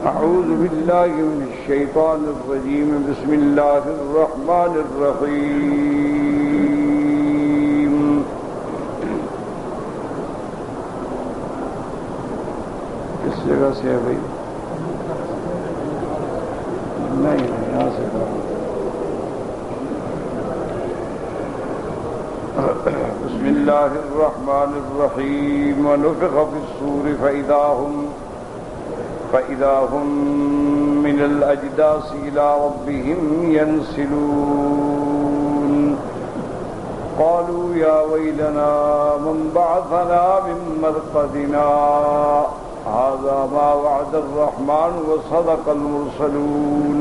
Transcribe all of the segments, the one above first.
أعوذ بالله من الشيطان الرجيم. بسم الله الرحمن الرحيم. کس جگہ سے ہے بھائی؟ نہیں یہاں سے بسم الله الرحمن الرحيم. ونفخ في الصور فإذا هم من الأجداث إلى ربهم ينسلون. قالوا يا ويلنا من بعثنا من مرقدنا هذا ما وعد الرحمن وصدق المرسلون.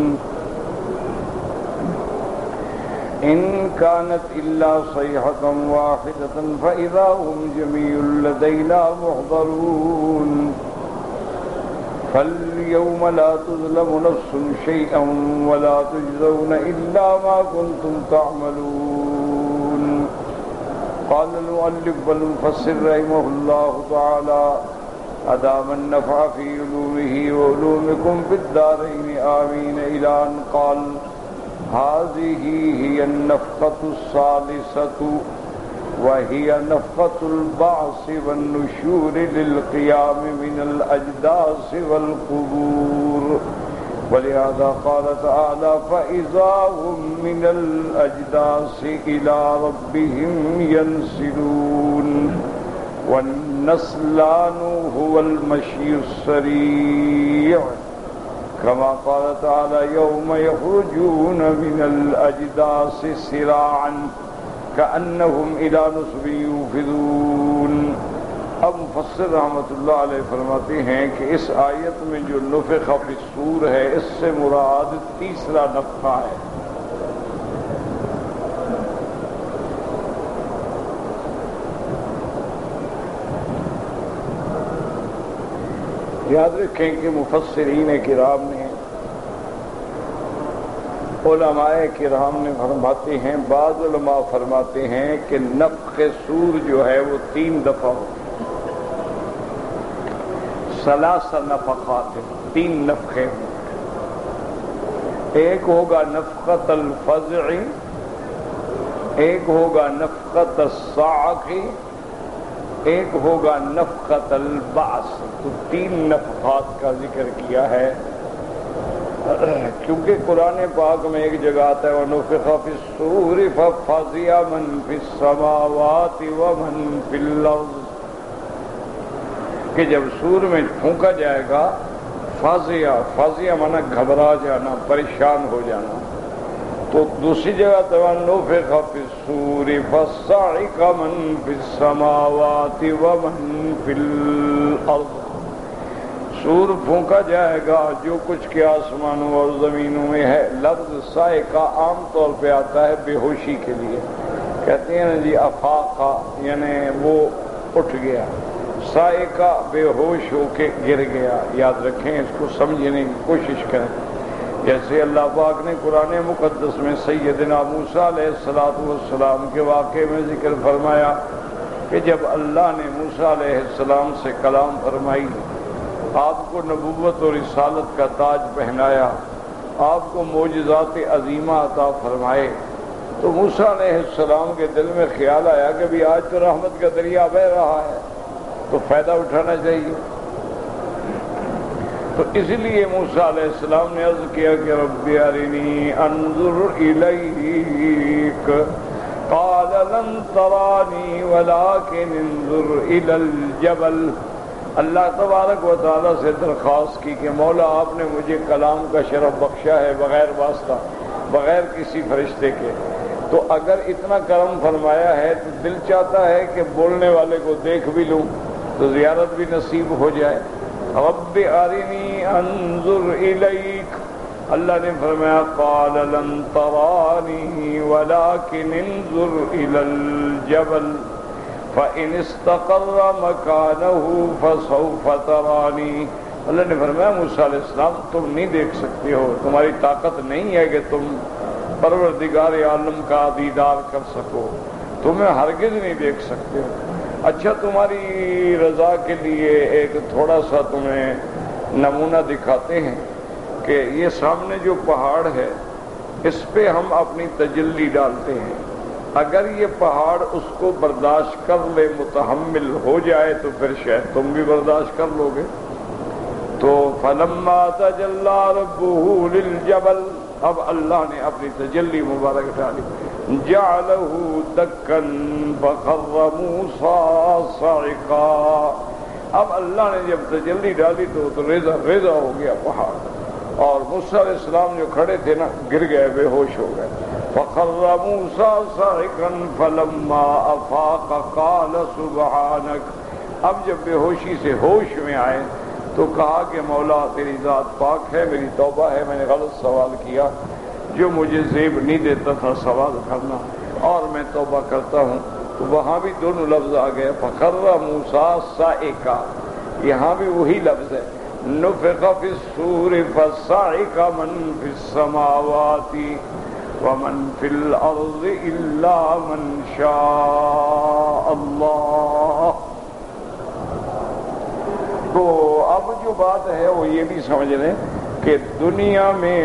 إن كانت إلا صيحة واحدة فإذا هم جميع لدينا محضرون. فاليوم لا تظلم نفس شيئا ولا تجزون إلا ما كنتم تعملون. قال المؤلف والمفسر رحمه الله تعالى أدام النفع في علومه وعلومكم في الدارين آمين إلى أن قال هذه هي النفخة الثالثة وهي نفخة البعث والنشور للقيام من الأجداث والقبور. ولهذا قال تعالى فإذا هم من الأجداث إلى ربهم ينسلون. والنسلان هو المشي السريع كما قال تعالى يوم يخرجون من الأجداث سراعا كأنهم إلى نصب يوفضون. اب مفسر رحمۃ اللہ علیہ فرماتے ہیں کہ اس آیت میں جو نفخ فی الصور ہے اس سے مراد تیسرا نفخہ ہے. یاد رکھیں کہ مفسرین کرام نے علماء کرام نے فرماتے ہیں، بعض علماء فرماتے ہیں کہ نفخ صور جو ہے وہ 3 دفعہ ہو. ثلاث نفخات، 3 نفخے ہوں. ایک ہوگا نفخۃ الفزع، ایک ہوگا نفخۃ الصاعق، ایک ہوگا نفخۃ البعث. تو 3 نفخات کا ذکر کیا ہے، کیونکہ قرآن پاک میں ایک جگہ آتا ہے وَنُفِخَ فِي الصُّورِ فَفَزِعَ مَن فِي السَّمَاوَاتِ وَمَن فِي الْأَرْضِ، کہ جب سور میں پھونکا جائے گا، فَزِعَ مانا گھبرا جانا، پریشان ہو جانا. تو دوسری جگہ تو وَنُفِخَ فِي الصُّورِ فَصَعِقَ مَن فِي السَّمَاوَاتِ وَمَن فِي الْأَرْضِ. سور پھونکا جائے گا جو کچھ کے آسمانوں اور زمینوں میں ہے. لفظ صاعقہ عام طور پہ آتا ہے بے ہوشی کے لیے. کہتے ہیں جی افاقہ، یعنی وہ اٹھ گیا. صاعقہ بے ہوش ہو کے گر گیا. یاد رکھیں، اس کو سمجھنے کی کوشش کریں. جیسے اللہ پاک نے قرآن مقدس میں سیدنا موسیٰ علیہ السلام کے واقعے میں ذکر فرمایا کہ جب اللہ نے موسیٰ علیہ السلام سے کلام فرمائی، آپ کو نبوت اور رسالت کا تاج پہنایا، آپ کو معجزات عظیمہ عطا فرمائے، تو موسیٰ علیہ السلام کے دل میں خیال آیا کہ بھی آج تو رحمت کا دریا بہہ رہا ہے تو فائدہ اٹھانا چاہیے. تو اس لیے موسیٰ علیہ السلام نے عرض کیا کہ رب ارنی انظر الیک قال لن ترانی ولکن انظر الی الجبل. اللہ تبارک و تعالیٰ سے درخواست کی کہ مولا آپ نے مجھے کلام کا شرف بخشا ہے بغیر واسطہ، بغیر کسی فرشتے کے، تو اگر اتنا کرم فرمایا ہے تو دل چاہتا ہے کہ بولنے والے کو دیکھ بھی لوں تو زیارت بھی نصیب ہو جائے. رب ارنی انظر الیک. اللہ نے فرمایا قال لن ترانی ولکن انظر الی الجبل فَإِنِ اسْتَقَرَّ مَكَانَهُ فَسَوْفَ تَرَانِي. اللہ نے فرمایا موسیٰ علیہ السلام تم نہیں دیکھ سکتے ہو، تمہاری طاقت نہیں ہے کہ تم پروردگار عالم کا دیدار کر سکو، تمہیں ہرگز نہیں دیکھ سکتے ہو. اچھا تمہاری رضا کے لیے ایک تھوڑا سا تمہیں نمونہ دکھاتے ہیں کہ یہ سامنے جو پہاڑ ہے اس پہ ہم اپنی تجلی ڈالتے ہیں، اگر یہ پہاڑ اس کو برداشت کر لے، متحمل ہو جائے تو پھر شاید تم بھی برداشت کر لو گے۔ تو فلما تجلی ربہ للجبل، اب اللہ نے اپنی تجلی مبارک ڈالی، جعلہ دکا فخر موسیٰ صعقا، اب اللہ نے جب تجلی ڈالی تو ریزہ ریزہ ہو گیا پہاڑ، اور موسیٰ علیہ السلام جو کھڑے تھے نا گر گئے، بے ہوش ہو گئے۔ فخر موسیٰ صعقا فلما افاق قال سبحانک، اب جب بے ہوشی سے ہوش میں آئے تو کہا کہ مولا تیری ذات پاک ہے، میری توبہ ہے، میں نے غلط سوال کیا، جو مجھے زیب نہیں دیتا تھا سوال کرنا، اور میں توبہ کرتا ہوں۔ تو وہاں بھی دونوں لفظ آ گئے، فخر موسیٰ صعقا، یہاں بھی وہی لفظ ہے، نفخ فی الصور فصعق من فی السماوات ومن فی الارض الا من شاء اللہ۔ تو اب جو بات ہے وہ یہ بھی سمجھ لیں کہ دنیا میں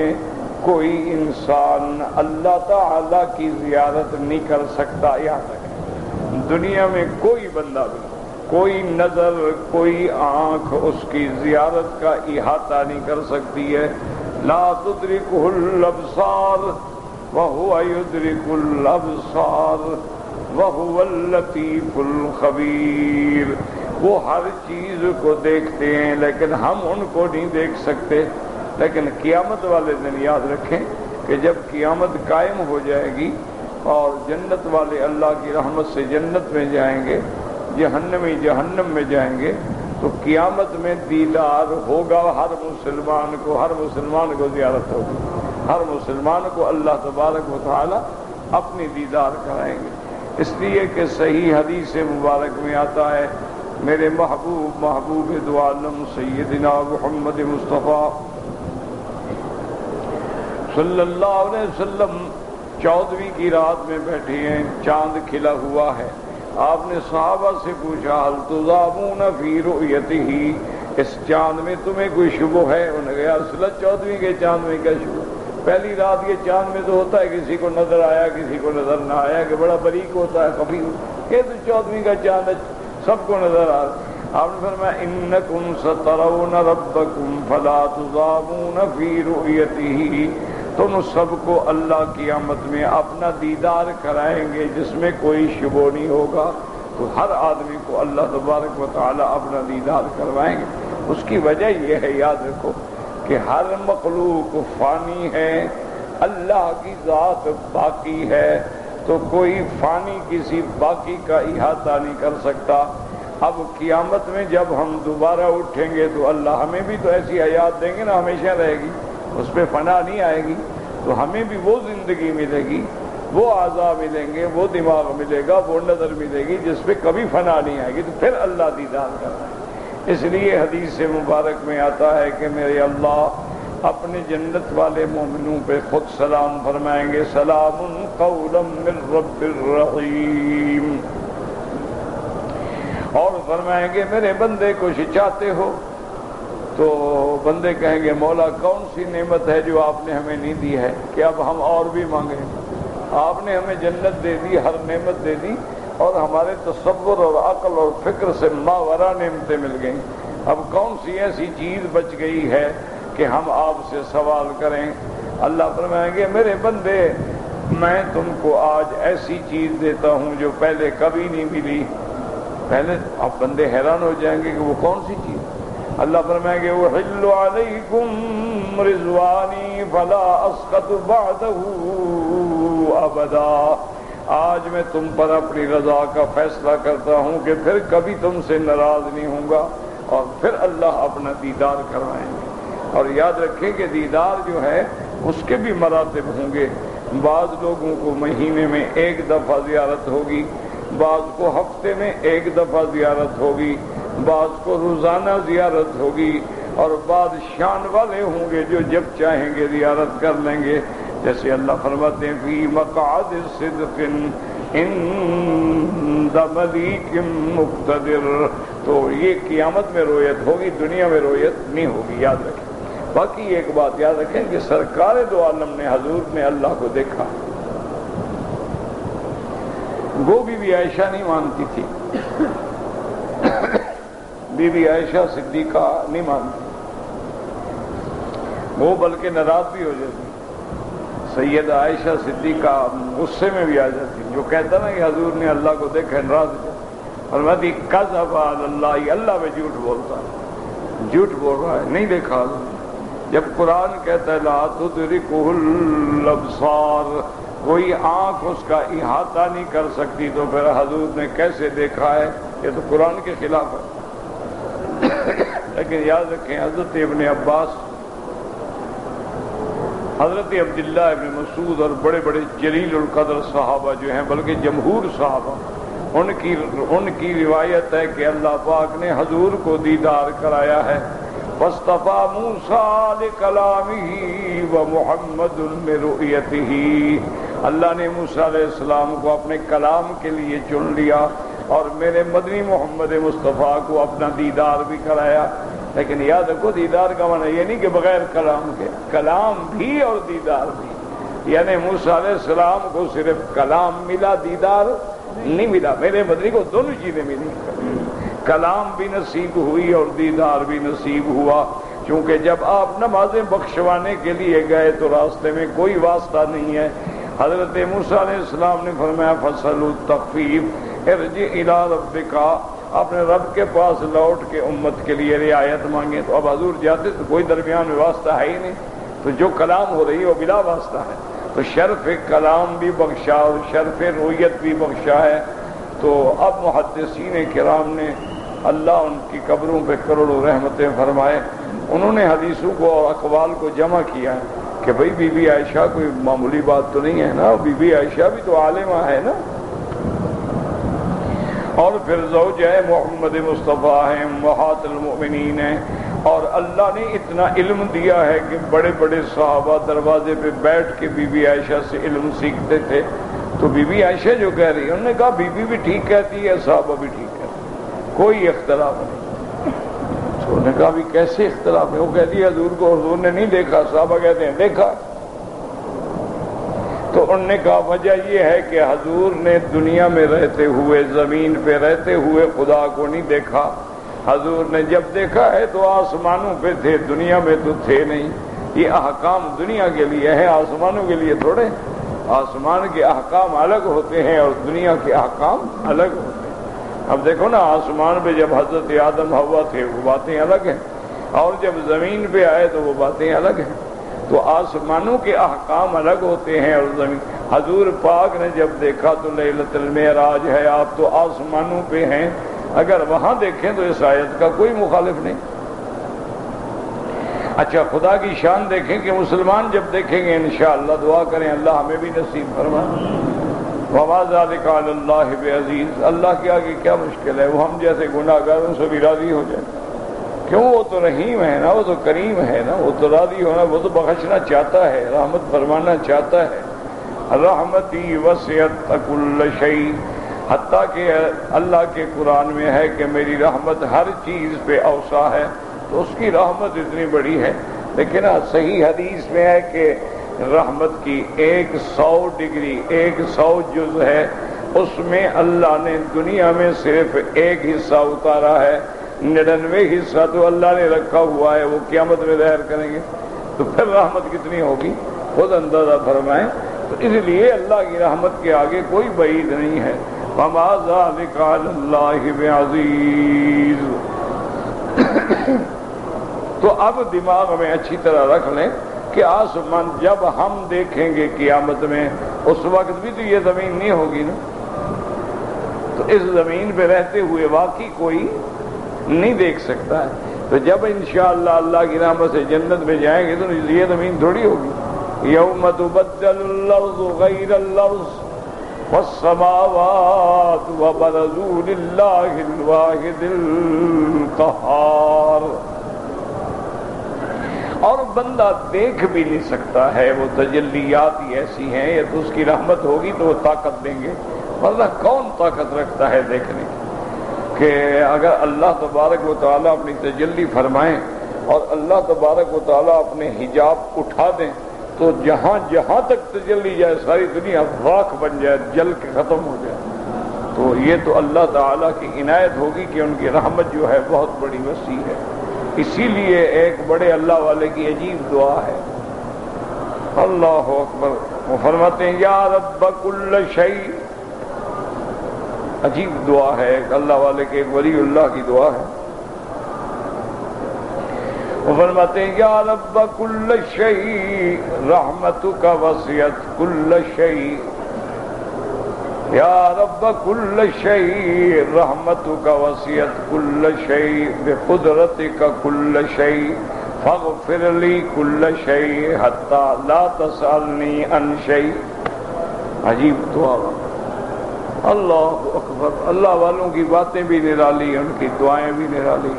کوئی انسان اللہ تعالی کی زیارت نہیں کر سکتا، یاد رکھیں، دنیا میں کوئی بندہ بھی، کوئی نظر، کوئی آنکھ اس کی زیارت کا احاطہ نہیں کر سکتی ہے۔ لا تدرکہ الابصار وہو یدرک الابصار وہو اللطیف الخبیر، وہ ہر چیز کو دیکھتے ہیں لیکن ہم ان کو نہیں دیکھ سکتے۔ لیکن قیامت والے دن یاد رکھیں کہ جب قیامت قائم ہو جائے گی اور جنت والے اللہ کی رحمت سے جنت میں جائیں گے، جہنمی جہنم میں جائیں گے، تو قیامت میں دیدار ہوگا ہر مسلمان کو زیارت ہوگی، ہر مسلمان کو اللہ تبارک و تعالی اپنی دیدار کرائیں گے۔ اس لیے کہ صحیح حدیث مبارک میں آتا ہے، میرے محبوب دو عالم سیدنا محمد مصطفیٰ صلی اللہ علیہ وسلم 14ویں کی رات میں بیٹھے ہیں، چاند کھلا ہوا ہے۔ آپ نے صحابہ سے پوچھا، هل تضامون فی رؤیتہ، اس چاند میں تمہیں کوئی شبہ ہے؟ انہوں نے کہا یا رسول اللہ 14ویں کے چاند میں کیا شبہ؟ پہلی رات یہ چاند میں تو ہوتا ہے کسی کو نظر آیا کسی کو نظر نہ آیا، کہ بڑا باریک ہوتا ہے خفی، کہ تو 14ویں کا چاند ہے سب کو نظر آ رہا۔ آپ نے فرمایا انکم سترون ربکم فلا تضامون فی رؤیتہ، تم سب کو اللہ قیامت میں اپنا دیدار کرائیں گے جس میں کوئی شبہ نہیں ہوگا۔ تو ہر آدمی کو اللہ تبارک و تعالی اپنا دیدار کروائیں گے۔ اس کی وجہ یہ ہے، یاد رکھو کہ ہر مخلوق فانی ہے، اللہ کی ذات باقی ہے، تو کوئی فانی کسی باقی کا احاطہ نہیں کر سکتا۔ اب قیامت میں جب ہم دوبارہ اٹھیں گے تو اللہ ہمیں بھی تو ایسی حیات دیں گے نا، ہمیشہ رہے گی، اس پہ فنا نہیں آئے گی، تو ہمیں بھی وہ زندگی ملے گی، وہ اعضاء ملیں گے، وہ دماغ ملے گا، وہ نظر ملے گی جس پہ کبھی فنا نہیں آئے گی، تو پھر اللہ دیدار کرنا ہے۔ اس لیے حدیث مبارک میں آتا ہے کہ میرے اللہ اپنے جنت والے مومنوں پہ خود سلام فرمائیں گے، سلام قولا من رب الرحیم، اور فرمائیں گے میرے بندے کچھ چاہتے ہو؟ تو بندے کہیں گے مولا کون سی نعمت ہے جو آپ نے ہمیں نہیں دی ہے کہ اب ہم اور بھی مانگیں؟ آپ نے ہمیں جنت دے دی، ہر نعمت دے دی، اور ہمارے تصور اور عقل اور فکر سے ماورا نعمتیں مل گئیں، اب کون سی ایسی چیز بچ گئی ہے کہ ہم آپ سے سوال کریں؟ اللہ فرمائیں گے میرے بندے میں تم کو آج ایسی چیز دیتا ہوں جو پہلے کبھی نہیں ملی۔ پہلے اب بندے حیران ہو جائیں گے کہ وہ کون سی چیز؟ اللہ فرمائیں گے احل علیکم رضوانی فلا اسقط بعدہ ابدا، آج میں تم پر اپنی رضا کا فیصلہ کرتا ہوں کہ پھر کبھی تم سے ناراض نہیں ہوں گا، اور پھر اللہ اپنا دیدار کروائیں گے۔ اور یاد رکھیں کہ دیدار جو ہے اس کے بھی مراتب ہوں گے، بعض لوگوں کو مہینے میں ایک دفعہ زیارت ہوگی، بعض کو ہفتے میں ایک دفعہ زیارت ہوگی، بعض کو روزانہ زیارت ہوگی، اور بعض شان والے ہوں گے جو جب چاہیں گے زیارت کر لیں گے، جیسے اللہ فرماتے ہیں فی مقعد صدق عند ملیک مقتدر، تو یہ قیامت میں رویت ہوگی، دنیا میں رویت نہیں ہوگی، یاد رکھیں۔ باقی ایک بات یاد رکھیں کہ سرکار دو عالم نے، حضور نے اللہ کو دیکھا۔ وہ بی بی عائشہ نہیں مانتی تھی، بی بی عائشہ صدیقہ نہیں مانتی، وہ بلکہ ناراض بھی ہو جاتی، سیدہ عائشہ صدیقہ غصے میں بھی آ جاتی، جو کہتا نا کہ حضور نے اللہ کو دیکھا ناراض ہو جاتی، اور میں کذب علی اللہ، اللہ میں جھوٹ بولتا ہے، جھوٹ بول رہا ہے، نہیں دیکھا حضور۔ جب قرآن کہتا ہے لا تدرکہ الابصار، کوئی آنکھ اس کا احاطہ نہیں کر سکتی، تو پھر حضور نے کیسے دیکھا ہے؟ یہ تو قرآن کے خلاف ہے۔ لیکن یاد رکھیں حضرت ابن عباس، حضرت عبداللہ ابن مسعود اور بڑے بڑے جلیل القدر صحابہ جو ہیں، بلکہ جمہور صحابہ، ان کی روایت ہے کہ اللہ پاک نے حضور کو دیدار کرایا ہے۔ فاصطفى موسیٰ لکلامہ ومحمد لرؤیتہ، اللہ نے موسیٰ علیہ السلام کو اپنے کلام کے لیے چن لیا اور میرے مدنی محمد مصطفیٰ کو اپنا دیدار بھی کرایا۔ لیکن یاد رکھو دیدار کا معنی یہ نہیں کہ بغیر کلام کے، کلام بھی اور دیدار بھی، یعنی موسیٰ علیہ السلام کو صرف کلام ملا، دیدار نہیں ملا، میرے مدنی کو دونوں چیزیں ملی، کلام بھی نصیب ہوئی اور دیدار بھی نصیب ہوا۔ چونکہ جب آپ نمازیں بخشوانے کے لیے گئے تو راستے میں کوئی واسطہ نہیں ہے۔ حضرت موسیٰ علیہ السلام نے فرمایا فصلوا التخفیف ارجع الی ربک، اپنے رب کے پاس لوٹ کے امت کے لیے رعایت مانگے۔ تو اب حضور جاتے تو کوئی درمیان میں واسطہ ہے ہی نہیں، تو جو کلام ہو رہی ہے وہ بلا واسطہ ہے، تو شرف کلام بھی بخشا اور شرف رویت بھی بخشا ہے۔ تو اب محدثین کرام نے، اللہ ان کی قبروں پہ کروڑوں رحمتیں فرمائے، انہوں نے حدیثوں کو اور اقوال کو جمع کیا کہ بھئی بی بی عائشہ کوئی معمولی بات تو نہیں ہے نا، بی بی عائشہ بھی تو عالمہ ہے نا، اور پھر زوجہ محمد مصطفیٰ ہیں، امہات المؤمنین ہیں، اور اللہ نے اتنا علم دیا ہے کہ بڑے بڑے صحابہ دروازے پہ بیٹھ کے بی بی عائشہ سے علم سیکھتے تھے۔ تو بی بی عائشہ جو کہہ رہی ہے، انہوں نے کہا بی بی بھی ٹھیک کہتی ہے، صحابہ بھی ٹھیک کہتے ہیں، کوئی اختلاف نہیں۔ تو انہوں نے کہا بھی کیسے اختلاف ہے؟ وہ کہتی ہے حضور کو حضور نے نہیں دیکھا، صحابہ کہتے ہیں دیکھا۔ تو انہوں نے کہا وجہ یہ ہے کہ حضور نے دنیا میں رہتے ہوئے، زمین پہ رہتے ہوئے خدا کو نہیں دیکھا، حضور نے جب دیکھا ہے تو آسمانوں پہ تھے، دنیا میں تو تھے نہیں۔ یہ احکام دنیا کے لیے ہے، آسمانوں کے لیے تھوڑے، آسمان کے احکام الگ ہوتے ہیں اور دنیا کے احکام الگ ہوتے ہیں۔ اب دیکھو نا، آسمان پہ جب حضرت آدم حوا تھے وہ باتیں الگ ہیں، اور جب زمین پہ آئے تو وہ باتیں الگ ہیں۔ تو آسمانوں کے احکام الگ ہوتے ہیں اور زمین۔ حضور پاک نے جب دیکھا تو لیلۃ المعراج ہے، آپ تو آسمانوں پہ ہیں، اگر وہاں دیکھیں تو اس آیت کا کوئی مخالف نہیں۔ اچھا خدا کی شان دیکھیں کہ مسلمان جب دیکھیں گے انشاءاللہ، دعا کریں اللہ ہمیں بھی نصیب فرمائے۔ وما ذلک علی اللہ بعزیز، اللہ کے آگے کیا مشکل ہے، وہ ہم جیسے گناہگاروں سے بھی راضی ہو جائے۔ کیوں؟ وہ تو رحیم ہے نا، وہ تو کریم ہے نا، وہ تو راضی ہونا، وہ تو بخشنا چاہتا ہے، رحمت فرمانا چاہتا ہے۔ رحمتی وسعت کل شیء، حتیٰ کہ اللہ کے قرآن میں ہے کہ میری رحمت ہر چیز پہ اوسع ہے، تو اس کی رحمت اتنی بڑی ہے۔ لیکن صحیح حدیث میں ہے کہ رحمت کی 100 ڈگری، 100 جز ہے، اس میں اللہ نے دنیا میں صرف ایک حصہ اتارا ہے، 99 حصہ تو اللہ نے رکھا ہوا ہے، وہ قیامت میں ظاہر کریں گے، تو پھر رحمت کتنی ہوگی خود اندازہ فرمائیں۔ تو اس لیے اللہ کی رحمت کے آگے کوئی بعید نہیں ہے۔ وما ذلک علی اللہ بعزیز۔ تو اب دماغ میں اچھی طرح رکھ لیں کہ آسمان جب ہم دیکھیں گے قیامت میں، اس وقت بھی تو یہ زمین نہیں ہوگی نا، تو اس زمین پہ رہتے ہوئے واقعی کوئی نہیں دیکھ سکتا ہے۔ تو جب انشاءاللہ اللہ کی رحمت سے جنت میں جائیں گے تو یہ زمین تھوڑی ہوگی۔ یوم تبدل الارض غیر الارض والسماوات وبرزوا للہ الواحد القہار۔ اور بندہ دیکھ بھی نہیں سکتا ہے، وہ تجلیات ہی ایسی ہیں، یا تو اس کی رحمت ہوگی تو وہ طاقت دیں گے، ورنہ کون طاقت رکھتا ہے دیکھنے کی۔ کہ اگر اللہ تبارک و تعالیٰ اپنی تجلی فرمائیں اور اللہ تبارک و تعالیٰ اپنے حجاب اٹھا دیں تو جہاں جہاں تک تجلی جائے ساری دنیا راکھ بن جائے، جل کے ختم ہو جائے. تو یہ تو اللہ تعالیٰ کی عنایت ہوگی کہ ان کی رحمت جو ہے بہت بڑی وسیع ہے. اسی لیے ایک بڑے اللہ والے کی عجیب دعا ہے. اللہ اکبر. وہ فرماتے ہیں یا رب کل شیء. عجیب دعا ہے، ایک اللہ والے کے ایک ولی اللہ کی دعا ہے. وہ فرماتے ہیں یا رب کل شیء رحمتک وسعت کل شیء. یا رب کل شیء رحمتک وسعت کل شیء بقدرتک کل شیء فاغفر لی کل شیء حتی لا تسألنی عن شیء. عجیب دعا. اللہ اکبر. اللہ والوں کی باتیں بھی نرالی، ان کی دعائیں بھی نرالی،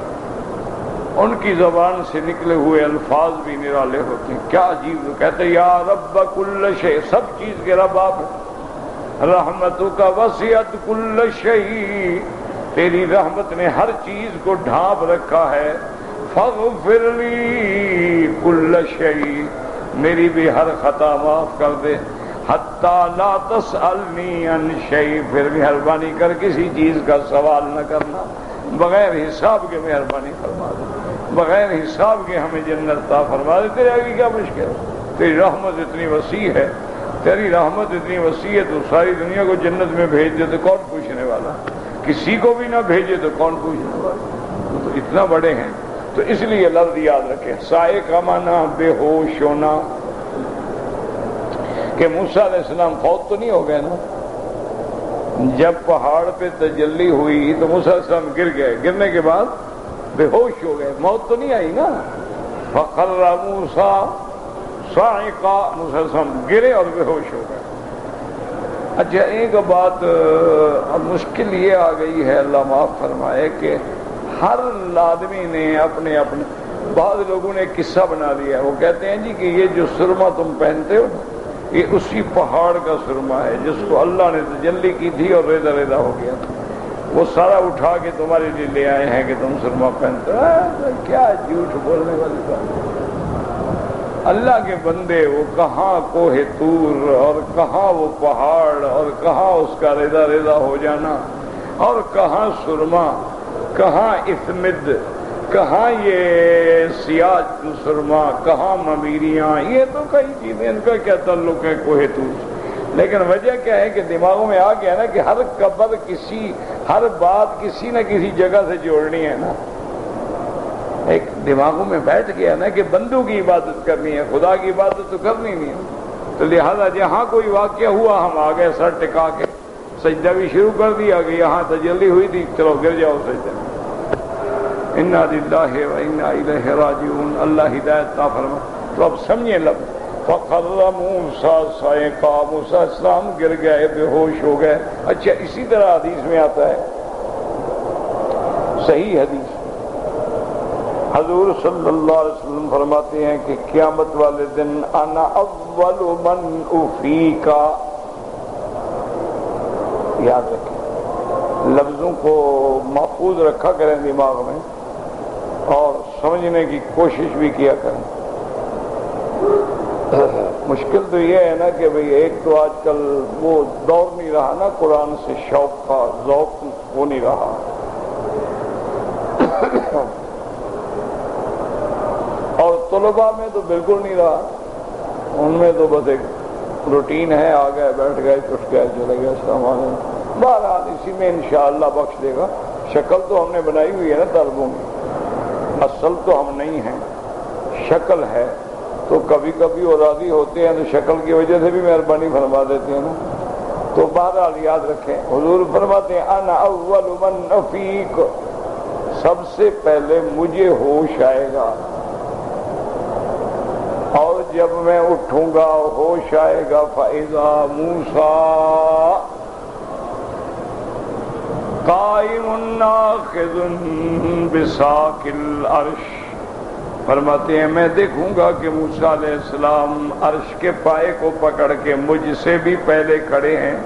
ان کی زبان سے نکلے ہوئے الفاظ بھی نرالے ہوتے ہیں. کیا عجیب. کہتے ہیں یا رب کل شیء، سب چیز کے رب آپ ہیں. رحمتک وسعت کل شیء، تیری رحمت نے ہر چیز کو ڈھانپ رکھا ہے. فاغفر لی کل شیء، میری بھی ہر خطا معاف کر دے. حتی لا تسألنی عن شیء، پھر مہربانی کر کسی چیز کا سوال نہ کرنا. بغیر حساب کے مہربانی فرما دے، بغیر حساب کے ہمیں جنت عطا فرما دے. تیرے آگے کیا مشکل؟ تیری رحمت اتنی وسیع ہے، تیری رحمت اتنی وسیع ہے تو ساری دنیا کو جنت میں بھیج دے تو کون پوچھنے والا؟ کسی کو بھی نہ بھیجے تو کون پوچھنے والا؟ تو اتنا بڑے ہیں. تو اس لیے لفظ یاد رکھیں، سائے کا معنی بے ہوش ہونا. کہ موسیٰ علیہ السلام فوت تو نہیں ہو گئے نا؟ جب پہاڑ پہ تجلی ہوئی تو موسیٰ علیہ السلام گر گئے، گرنے کے بعد بے ہوش ہو گئے، موت تو نہیں آئی نا. فخر موسیٰ صاعقا، موسیٰ علیہ السلام گرے اور بے ہوش ہو گئے. اچھا ایک بات اب مشکل یہ آ گئی ہے، اللہ معاف فرمائے، کہ ہر آدمی نے اپنے بعض لوگوں نے ایک قصہ بنا دیا. وہ کہتے ہیں جی کہ یہ جو سرما تم پہنتے ہو یہ اسی پہاڑ کا سرما ہے جس کو اللہ نے تجلی کی تھی اور ریزہ ریزہ ہو گیا تھا، وہ سارا اٹھا کے تمہارے لیے لے آئے ہیں کہ تم سرما پہنتے ہو. کیا جھوٹ بولنے والی بات. اللہ کے بندے، وہ کہاں کوہ طور اور کہاں وہ پہاڑ اور کہاں اس کا ریزہ ریزہ ہو جانا اور کہاں سرما، کہاں اسمد، کہاں یہ سیاج سرما، کہاں ممیریاں. یہ تو کئی چیزیں، ان کا کیا تعلق ہے کوہ طور. لیکن وجہ کیا ہے کہ دماغوں میں آ گیا نا کہ ہر قبر ہر بات کسی نہ کسی جگہ سے جوڑنی ہے نا. ایک دماغوں میں بیٹھ گیا نا کہ بندوں کی عبادت کرنی ہے، خدا کی عبادت تو کرنی نہیں ہے. تو لہذا جہاں کوئی واقعہ ہوا ہم آ گئے سر ٹکا کے، سجدہ بھی شروع کر دیا کہ یہاں تجلی ہوئی تھی، چلو گر جاؤ سجدہ. انا للہ و انا الیہ راجعون. اللہ ہدایت عطا فرما. تو اب سمجھیں لفظ فخر موسیٰ صاعقا، موسیٰ السلام گر گئے، بے ہوش ہو گئے. اچھا اسی طرح حدیث میں آتا ہے، صحیح حدیث، حضور صلی اللہ علیہ وسلم فرماتے ہیں کہ قیامت والے دن انا اول من افیکا. یاد رکھیں، لفظوں کو محفوظ رکھا کریں دماغ میں اور سمجھنے کی کوشش بھی کیا کریں. مشکل تو یہ ہے نا کہ بھئی ایک تو آج کل وہ دور نہیں رہا نا قرآن سے شوق کا، ذوق وہ نہیں رہا. اور طلباء میں تو بالکل نہیں رہا. ان میں تو بس ایک روٹین ہے، آ گئے بیٹھ گئے اٹھ گئے چلے گئے السلام علیکم. بہرحال اسی میں انشاءاللہ بخش دے گا. شکل تو ہم نے بنائی ہوئی ہے نا طالبوں میں، اصل تو ہم نہیں ہیں، شکل ہے. تو کبھی کبھی وہ راضی ہوتے ہیں تو شکل کی وجہ سے بھی مہربانی فرما دیتے ہیں نا. تو بہرحال یاد رکھیں، حضور فرماتے ہیں انا اول من افیق، سب سے پہلے مجھے ہوش آئے گا اور جب میں اٹھوں گا ہوش آئے گا. فَإِذَا مُوسَىٰ قَائِمٌ آخِذٌ بِسَاقِ الْعَرْشِ. فرماتے ہیں میں دیکھوں گا کہ موسیٰ علیہ السلام عرش کے پائے کو پکڑ کے مجھ سے بھی پہلے کھڑے ہیں.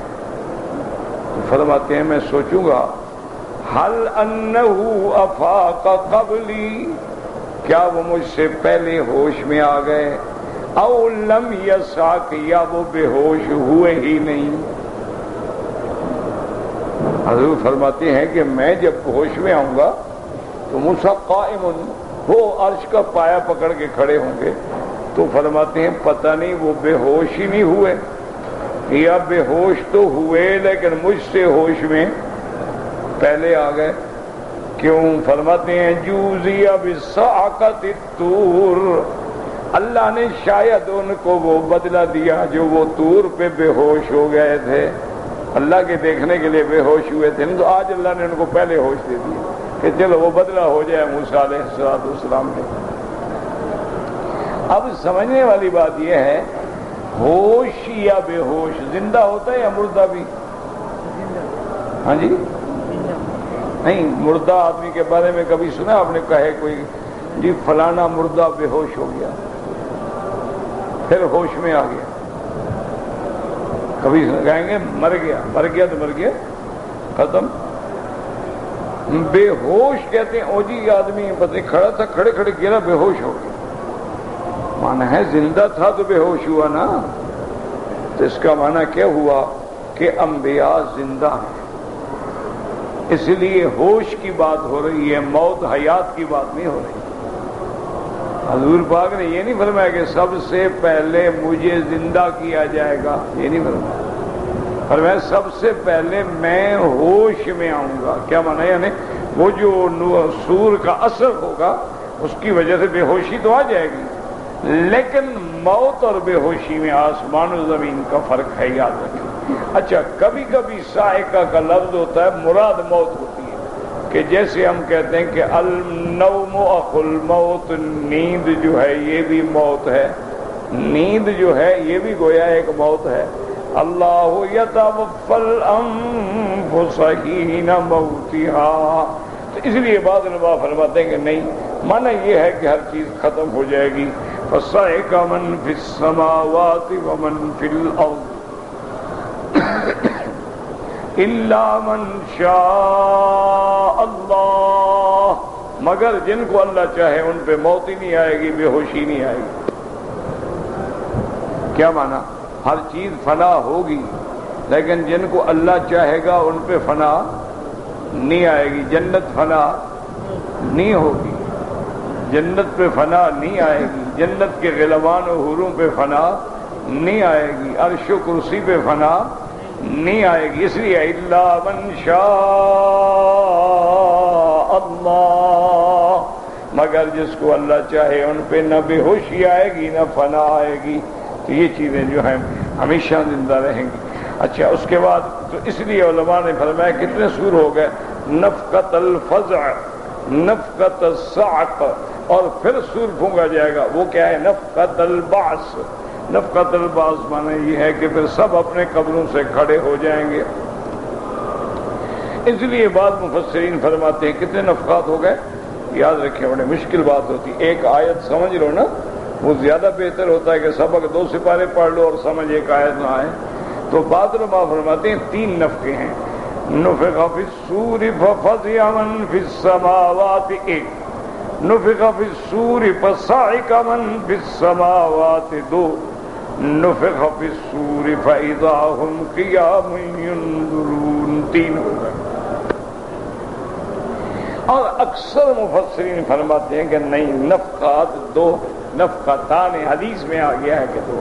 تو فرماتے ہیں میں سوچوں گا حل انہ افاق قبلی، کیا وہ مجھ سے پہلے ہوش میں آ گئے، او لم یساک، یا وہ بے ہوش ہوئے ہی نہیں۔ حضور فرماتے ہیں کہ میں جب ہوش میں آؤں گا تو موسیٰ قائم، وہ عرش کا پایا پکڑ کے کھڑے ہوں گے، تو فرماتے ہیں پتہ نہیں وہ بے ہوش ہی نہیں ہوئے یا بے ہوش تو ہوئے لیکن مجھ سے ہوش میں پہلے آ گئے۔ کیوں؟ فرماتے ہیں جوزی بصاعقۃ الطور، اللہ نے شاید ان کو وہ بدلہ دیا جو وہ طور پہ بے ہوش ہو گئے تھے، اللہ کے دیکھنے کے لیے بے ہوش ہوئے تھے، تو آج اللہ نے ان کو پہلے ہوش دے دی کہ چلو وہ بدلہ ہو جائے موسیٰ علیہ السلام نے۔ اب سمجھنے والی بات یہ ہے، ہوش یا بے ہوش زندہ ہوتا ہے یا مردہ بھی؟ ہاں جی نہیں، مردہ آدمی کے بارے میں کبھی سنا آپ نے؟ کہے کوئی جی فلانا مردہ بے ہوش ہو گیا پھر ہوش میں آ گیا، کبھی کہیں گے مر گیا، مر گیا تو مر گیا، ختم۔ بے ہوش کہتے ہیں او جی آدمی پتہ کھڑا تھا، کھڑے کھڑے گرا، بے ہوش ہو گیا، معنی ہے زندہ تھا تو بے ہوش ہوا نا۔ تو اس کا معنی کیا ہوا کہ انبیاء زندہ ہیں، اس لیے ہوش کی بات ہو رہی ہے، موت حیات کی بات نہیں ہو رہی۔ حضور پاک نے یہ نہیں فرمایا کہ سب سے پہلے مجھے زندہ کیا جائے گا، یہ نہیں فرمایا، فرمایا سب سے پہلے میں ہوش میں آؤں گا۔ کیا مانا؟ یعنی وہ جو سور کا اثر ہوگا اس کی وجہ سے بے ہوشی تو آ جائے گی، لیکن موت اور بے ہوشی میں آسمان و زمین کا فرق ہے، یاد رکھیں۔ اچھا، کبھی کبھی صاعقہ کا لفظ ہوتا ہے، مراد موت ہوتی ہے، کہ جیسے ہم کہتے ہیں کہ النوم اخو الموت، نیند جو ہے یہ بھی موت ہے، نیند جو ہے یہ بھی گویا ایک موت ہے۔ اللہ یتوفی الانفس حین موتہا، تو اس لیے بعض علماء فرماتے ہیں کہ نہیں، معنی یہ ہے کہ ہر چیز ختم ہو جائے گی۔ فصعق من فی السماوات ومن فی الارض الا من شاء اللہ، مگر جن کو اللہ چاہے ان پہ موت ہی نہیں آئے گی، بے ہوشی نہیں آئے گی۔ کیا معنی؟ ہر چیز فنا ہوگی لیکن جن کو اللہ چاہے گا ان پہ فنا نہیں آئے گی۔ جنت فنا نہیں ہوگی، جنت پہ فنا نہیں آئے گی، جنت کے غلمان و حوروں پہ فنا نہیں آئے گی، عرش و کرسی پہ فنا نہیں آئے گی۔ اس لیے الا من شاء اللہ، مگر جس کو اللہ چاہے ان پہ نہ بے ہوشی آئے گی نہ فنا آئے گی، تو یہ چیزیں جو ہیں ہمیشہ زندہ رہیں گی۔ اچھا، اس کے بعد تو اس لیے علماء نے فرمایا کتنے سور ہو گئے، نفقۃ الفزع، نفقۃ الصعق، اور پھر سور پھونکا جائے گا، وہ کیا ہے؟ نفقۃ البعث۔ نفقۃ البعث معنی یہ ہے کہ پھر سب اپنے قبروں سے کھڑے ہو جائیں گے۔ اس لیے بعض مفسرین فرماتے ہیں کتنے نفقات ہو گئے، یاد رکھیں بڑے مشکل بات ہوتی، ایک آیت سمجھ لو نا، وہ زیادہ بہتر ہوتا ہے کہ سبق 2 سپارے پڑھ لو اور سمجھ ایک آیت نہ آئے۔ تو بعض علماء فرماتے ہیں 3 نفقے ہیں، نفخ فی الصور ففزع من فی السماوات، ایک نفخ فی الصور فصعق من فی السماوات، 2 نفخ فی الصور فاذا هم قیام ینظرون، 3 ہو گئے۔ اور اکثر مفسرین فرماتے ہیں کہ نہیں، نفقات 2، نفقتان، حدیث میں آ گیا ہے کہ 2،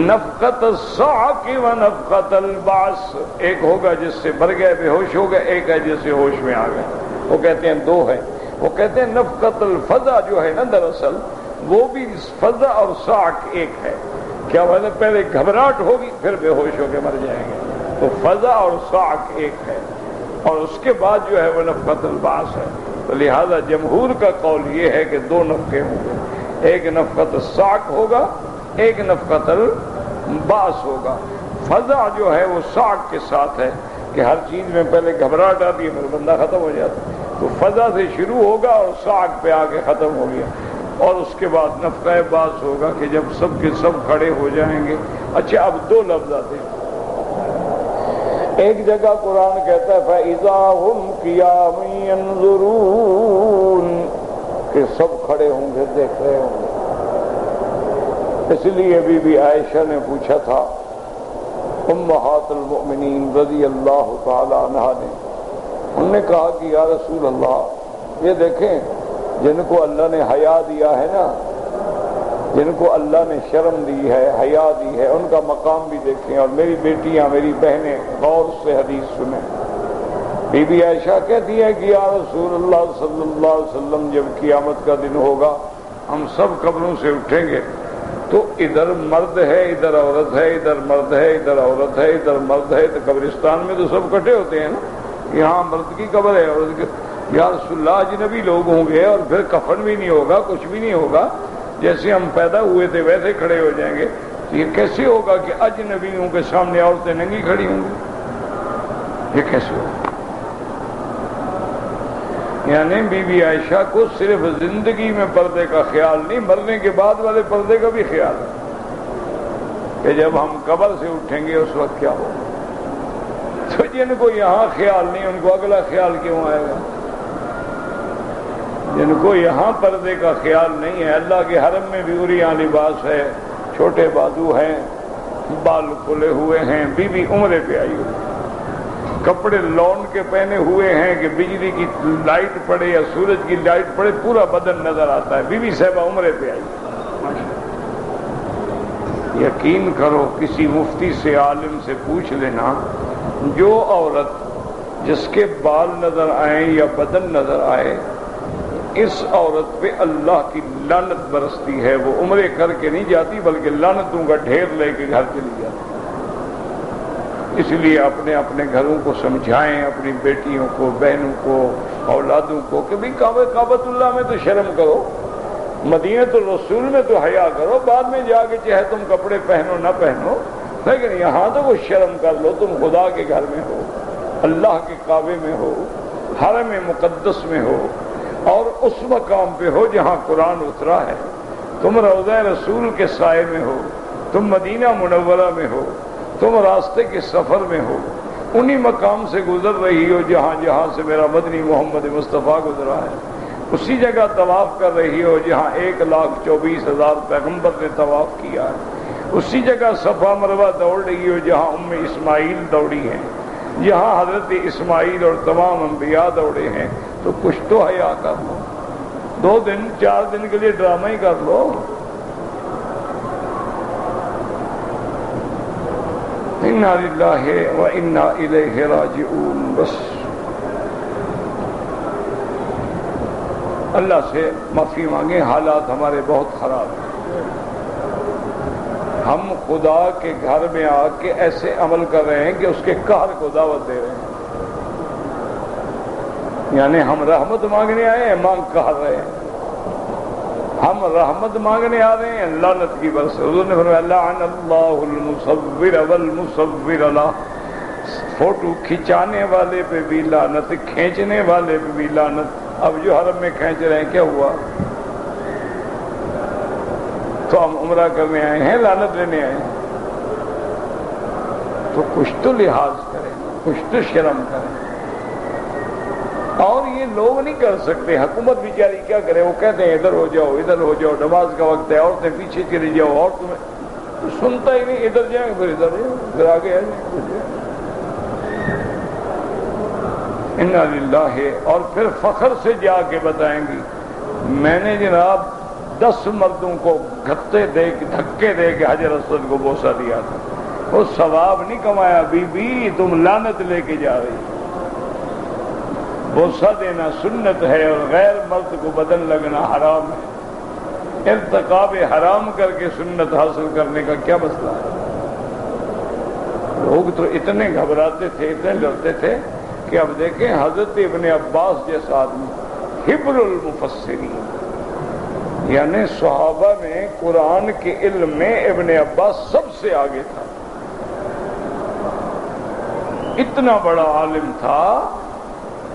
نفقۃ الصعق و نفقۃ البعث، ایک ہوگا جس سے مر گئے بے ہوش ہو گئے، ایک ہے جس سے ہوش میں آ گئے، وہ کہتے ہیں 2 ہے۔ وہ کہتے ہیں نفقۃ الفزع جو ہے نا، دراصل وہ بھی فزع اور صعق ایک ہے۔ کیا مطلب؟ پہلے گھبراہٹ ہوگی پھر بے ہوش ہو کے مر جائیں گے، تو فزع اور صعق ایک ہے، اور اس کے بعد جو ہے وہ نفقۃ البعث ہے۔ تو لہذا جمہور کا قول یہ ہے کہ 2 نفقے ہوں گے، ایک نفقۃ الصعق ہوگا، ایک نفقۃ البعث ہوگا۔ فزع جو ہے وہ صعق کے ساتھ ہے کہ ہر چیز میں پہلے گھبراہٹ آتی ہے پھر بندہ ختم ہو جاتا ہے، تو فزع سے شروع ہوگا اور صعق پہ آ کے ختم ہو گیا، اور اس کے بعد نفقہ بعث ہوگا کہ جب سب کے سب کھڑے ہو جائیں گے۔ اچھا، اب 2 لفظ آتے ہیں، ایک جگہ قرآن کہتا ہے فَإِذَا هُمْ قِيَامٌ يَنظُرُونَ کہ سب کھڑے ہوں گے، دیکھ رہے ہوں گے۔ اس لیے بی بی عائشہ نے پوچھا تھا امہات المؤمنین رضی اللہ تعالی عنہ نے، انہوں نے کہا کہ یا رسول اللہ، یہ دیکھیں جن کو اللہ نے حیا دیا ہے نا، جن کو اللہ نے شرم دی ہے، حیا دی ہے، ان کا مقام بھی دیکھیں، اور میری بیٹیاں، میری بہنیں غور سے حدیث سنیں۔ بی بی عائشہ کہتی ہے کہ یا رسول اللہ صلی اللہ علیہ وسلم، جب قیامت کا دن ہوگا ہم سب قبروں سے اٹھیں گے تو ادھر مرد ہے، ادھر عورت ہے، ادھر مرد ہے، ادھر عورت ہے، ادھر مرد ہے، تو قبرستان میں تو سب کٹھے ہوتے ہیں نا، یہاں مرد کی قبر ہے، عورت کی۔ یا رسول اللہ اجنبی لوگ ہوں گے اور پھر کفن بھی نہیں ہوگا، کچھ بھی نہیں ہوگا، جیسے ہم پیدا ہوئے تھے ویسے کھڑے ہو جائیں گے، تو یہ کیسے ہوگا کہ اجنبیوں کے سامنے عورتیں ننگی کھڑی ہوں گی؟ یہ کیسے ہوگا؟ یعنی بی بی عائشہ کو صرف زندگی میں پردے کا خیال نہیں، مرنے کے بعد والے پردے کا بھی خیال ہے کہ جب ہم قبر سے اٹھیں گے اس وقت کیا ہوگا۔ تو جن کو یہاں خیال نہیں ان کو اگلا خیال کیوں آئے گا؟ جن کو یہاں پردے کا خیال نہیں ہے، اللہ کے حرم میں بھی عریاں لباس ہے، چھوٹے بازو ہیں، بال کھلے ہوئے ہیں، بی بی عمرے پہ آئی ہوئی، کپڑے لون کے پہنے ہوئے ہیں کہ بجلی کی لائٹ پڑے یا سورج کی لائٹ پڑے پورا بدن نظر آتا ہے، بی بی صاحبہ عمرے پہ آئی۔ یقین کرو کسی مفتی سے، عالم سے پوچھ لینا، جو عورت جس کے بال نظر آئیں یا بدن نظر آئے، اس عورت پہ اللہ کی لعنت برستی ہے، وہ عمرے کر کے نہیں جاتی بلکہ لعنتوں کا ڈھیر لے کے گھر چلی جاتی۔ اس لیے اپنے اپنے گھروں کو سمجھائیں، اپنی بیٹیوں کو، بہنوں کو، اولادوں کو کہ بھی کعبۃ اللہ میں تو شرم کرو، مدینۃ الرسول میں تو حیا کرو، بعد میں جا کے چاہے تم کپڑے پہنو نہ پہنو، لیکن یہاں تو وہ شرم کر لو، تم خدا کے گھر میں ہو، اللہ کے کعبے میں ہو، حرم مقدس میں ہو، اور اس مقام پہ ہو جہاں قرآن اترا ہے، تم روضہ رسول کے سائے میں ہو، تم مدینہ منورہ میں ہو، تم راستے کے سفر میں ہو، انہی مقام سے گزر رہی ہو جہاں جہاں سے میرا مدنی محمد مصطفیٰ گزرا ہے، اسی جگہ طواف کر رہی ہو جہاں 1,24,000 پیغمبر نے طواف کیا ہے، اسی جگہ صفا مروہ دوڑ رہی ہو جہاں ام اسماعیل دوڑی ہیں، جہاں حضرت اسماعیل اور تمام انبیاء دوڑے ہیں، تو کچھ تو حیا کر لو، 2 دن 4 دن کے لیے ڈرامہ ہی کر لو۔ انا للہ و انا الیہ راجعون۔ بس اللہ سے معافی مانگیں، حالات ہمارے بہت خراب ہیں، ہم خدا کے گھر میں آ کے ایسے عمل کر رہے ہیں کہ اس کے قہر کو دعوت دے رہے ہیں، یعنی ہم رحمت مانگنے آئے ہیں، مانگ قہر رہے ہیں، ہم رحمت مانگنے آ رہے ہیں، لعنت کی برس۔ حضور نے فرمایا لعن اللہ المصور والمصور له، فوٹو کھچانے والے پہ بھی لعنت، کھینچنے والے پہ بھی لعنت۔ اب جو حرم میں کھینچ رہے ہیں کیا ہوا؟ تو ہم عمرہ کرنے آئے ہیں، لعنت لینے آئے ہیں، تو کچھ تو لحاظ کریں، کچھ تو شرم کریں۔ اور یہ لوگ نہیں کر سکتے، حکومت بیچاری کیا کرے، وہ کہتے ہیں ادھر ہو جاؤ، ادھر ہو جاؤ، نماز کا وقت ہے، عورتیں پیچھے چلی جاؤ، اور تمہیں تو سنتا ہی نہیں، ادھر جائیں پھر ادھر جائیں، پھر آگے آ جائیں۔ انا للہ، اور پھر فخر سے جا کے بتائیں گی میں نے جناب 10 مردوں کو دھکے دے کے حجر اسود کو بوسہ دیا تھا، وہ ثواب نہیں کمایا۔ بی بی تم لعنت لے کے جا رہی، بوسہ دینا سنت ہے اور غیر مرد کو بدن لگنا حرام ہے، ارتکاب حرام کر کے سنت حاصل کرنے کا کیا مسئلہ ہے؟ لوگ تو اتنے گھبراتے تھے، اتنے ڈرتے تھے کہ اب دیکھیں حضرت ابن عباس جیسا آدمی، حبر المفسرین، یعنی صحابہ میں قرآن کے علم میں ابن عباس سب سے آگے تھا، اتنا بڑا عالم تھا،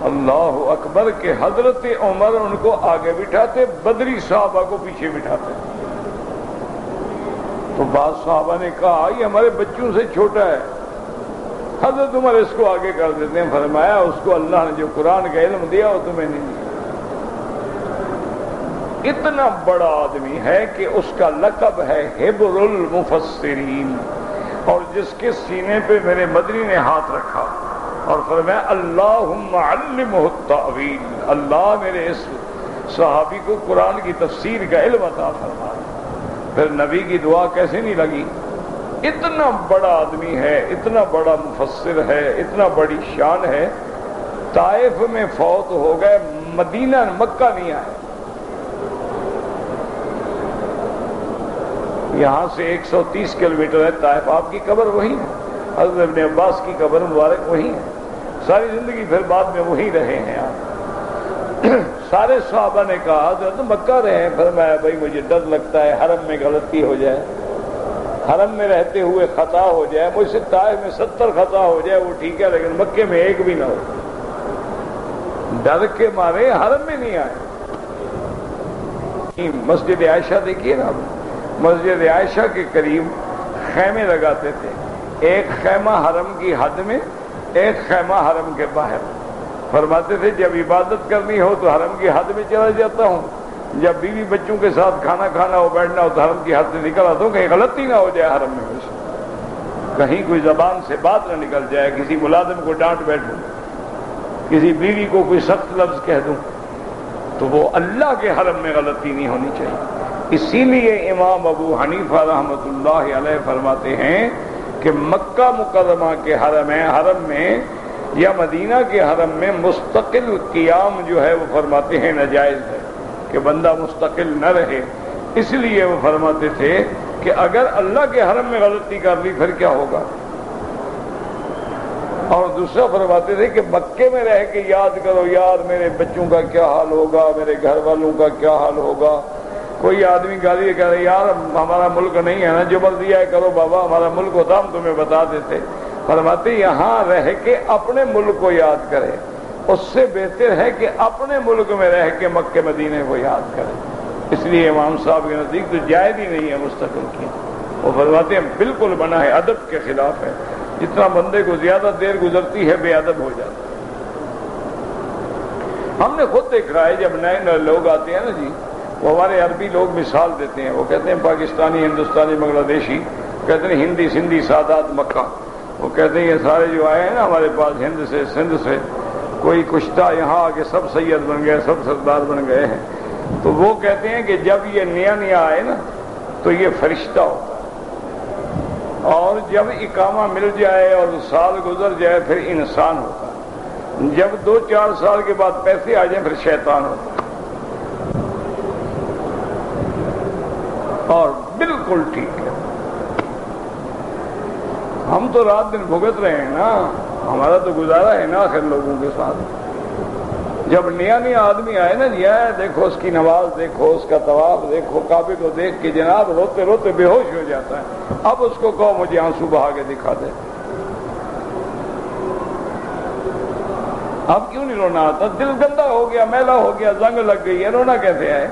اللہ اکبر، کہ حضرت عمر ان کو آگے بٹھاتے، بدری صحابہ کو پیچھے بٹھاتے۔ تو بعض صحابہ نے کہا یہ ہمارے بچوں سے چھوٹا ہے، حضرت عمر اس کو آگے کر دیتے ہیں، فرمایا اس کو اللہ نے جو قرآن کا علم دیا وہ تمہیں نہیں دیا۔ اتنا بڑا آدمی ہے کہ اس کا لقب ہے حبر المفسرین، اور جس کے سینے پہ میرے مدنی نے ہاتھ رکھا اور فرمایا اللہم علمہ التأویل، اللہ میرے اس صحابی کو قرآن کی تفسیر کا علم عطا فرما۔ پھر نبی کی دعا کیسے نہیں لگی؟ اتنا بڑا آدمی ہے، اتنا بڑا مفسر ہے، اتنا بڑی شان ہے، طائف میں فوت ہو گئے، مدینہ مکہ نہیں آئے۔ یہاں سے 130 کلومیٹر ہے طائف، آپ کی قبر وہی ہے، حضرت ابن عباس کی قبر مبارک وہی ہے، ساری زندگی پھر بعد میں وہی رہے ہیں آپ۔ سارے صحابہ نے کہا حضرت مکہ رہے ہیں، فرمایا بھائی مجھے ڈر لگتا ہے حرم میں غلطی ہو جائے، حرم میں رہتے ہوئے خطا ہو جائے، مجھ سے طائف میں 70 خطا ہو جائے وہ ٹھیک ہے، لیکن مکے میں ایک بھی نہ ہو۔ ڈر کے مارے حرم میں نہیں آئے۔ مسجد عائشہ دیکھیے نا، مسجد عائشہ کے قریب خیمے لگاتے تھے، ایک خیمہ حرم کی حد میں، ایک خیمہ حرم کے باہر۔ فرماتے تھے جب عبادت کرنی ہو تو حرم کی حد میں چلا جاتا ہوں، جب بیوی بچوں کے ساتھ کھانا کھانا ہو بیٹھنا ہو تو حرم کی حد سے نکل آتا ہوں، کہیں غلطی نہ ہو جائے حرم میں، کہیں کوئی زبان سے بات نہ نکل جائے، کسی ملازم کو ڈانٹ بیٹھوں، کسی بیوی کو کوئی سخت لفظ کہہ دوں، تو وہ اللہ کے حرم میں غلطی نہیں ہونی چاہیے۔ اسی لیے امام ابو حنیفہ رحمۃ اللہ علیہ فرماتے ہیں کہ مکہ مکرمہ کے حرم میں یا مدینہ کے حرم میں مستقل قیام جو ہے وہ فرماتے ہیں ناجائز ہے، کہ بندہ مستقل نہ رہے۔ اس لیے وہ فرماتے تھے کہ اگر اللہ کے حرم میں غلطی کر لی پھر کیا ہوگا، اور دوسرا فرماتے تھے کہ مکے میں رہ کے یاد کرو یار میرے بچوں کا کیا حال ہوگا، میرے گھر والوں کا کیا حال ہوگا۔ کوئی آدمی گالی کہہ رہے یار ہمارا ملک نہیں ہے نا، جو مرضی ہے کرو بابا، ہمارا ملک ہوتا ہم تمہیں بتا دیتے۔ فرماتے یہاں رہ کے اپنے ملک کو یاد کرے، اس سے بہتر ہے کہ اپنے ملک میں رہ کے مکے مدینے کو یاد کرے۔ اس لیے امام صاحب کے نزدیک تو جائز ہی نہیں ہے مستقل کی۔ وہ فرماتے ہیں بالکل منع ہے، ادب کے خلاف ہے، جتنا بندے کو زیادہ دیر گزرتی ہے بے ادب ہو جاتا ہے۔ ہم نے خود دیکھا ہے جب نئے نئے لوگ آتے ہیں نا جی، وہ ہمارے عربی لوگ مثال دیتے ہیں، وہ کہتے ہیں پاکستانی، ہندوستانی، بنگلہ دیشی، کہتے ہیں ہندی سندھی سادات مکہ، وہ کہتے ہیں یہ سارے جو آئے ہیں نا ہمارے پاس ہند سے سندھ سے، کوئی کشتہ یہاں آ کے سب سید بن گئے، سب سردار بن گئے ہیں۔ تو وہ کہتے ہیں کہ جب یہ نیا نیا آئے نا تو یہ فرشتہ ہوتا ہے، اور جب اقامہ مل جائے اور سال گزر جائے پھر انسان ہوتا ہے، جب 2-4 سال کے بعد پیسے آ جائیں پھر شیطان ہوتا ہے۔ اور بالکل ٹھیک ہے، ہم تو رات دن بھگت رہے ہیں نا، ہمارا تو گزارا ہے نا آخر لوگوں کے ساتھ۔ جب نیا نیا آدمی آئے نا جی، دیکھو اس کی نماز دیکھو، اس کا طواف دیکھو، کعبے کو دیکھ کے جناب روتے روتے بے ہوش ہو جاتا ہے۔ اب اس کو کہو مجھے آنسو بہا کے دکھا دے، اب کیوں نہیں رونا آتا؟ دل گندا ہو گیا، میلا ہو گیا، زنگ لگ گئی ہے، رونا کیسے ہے؟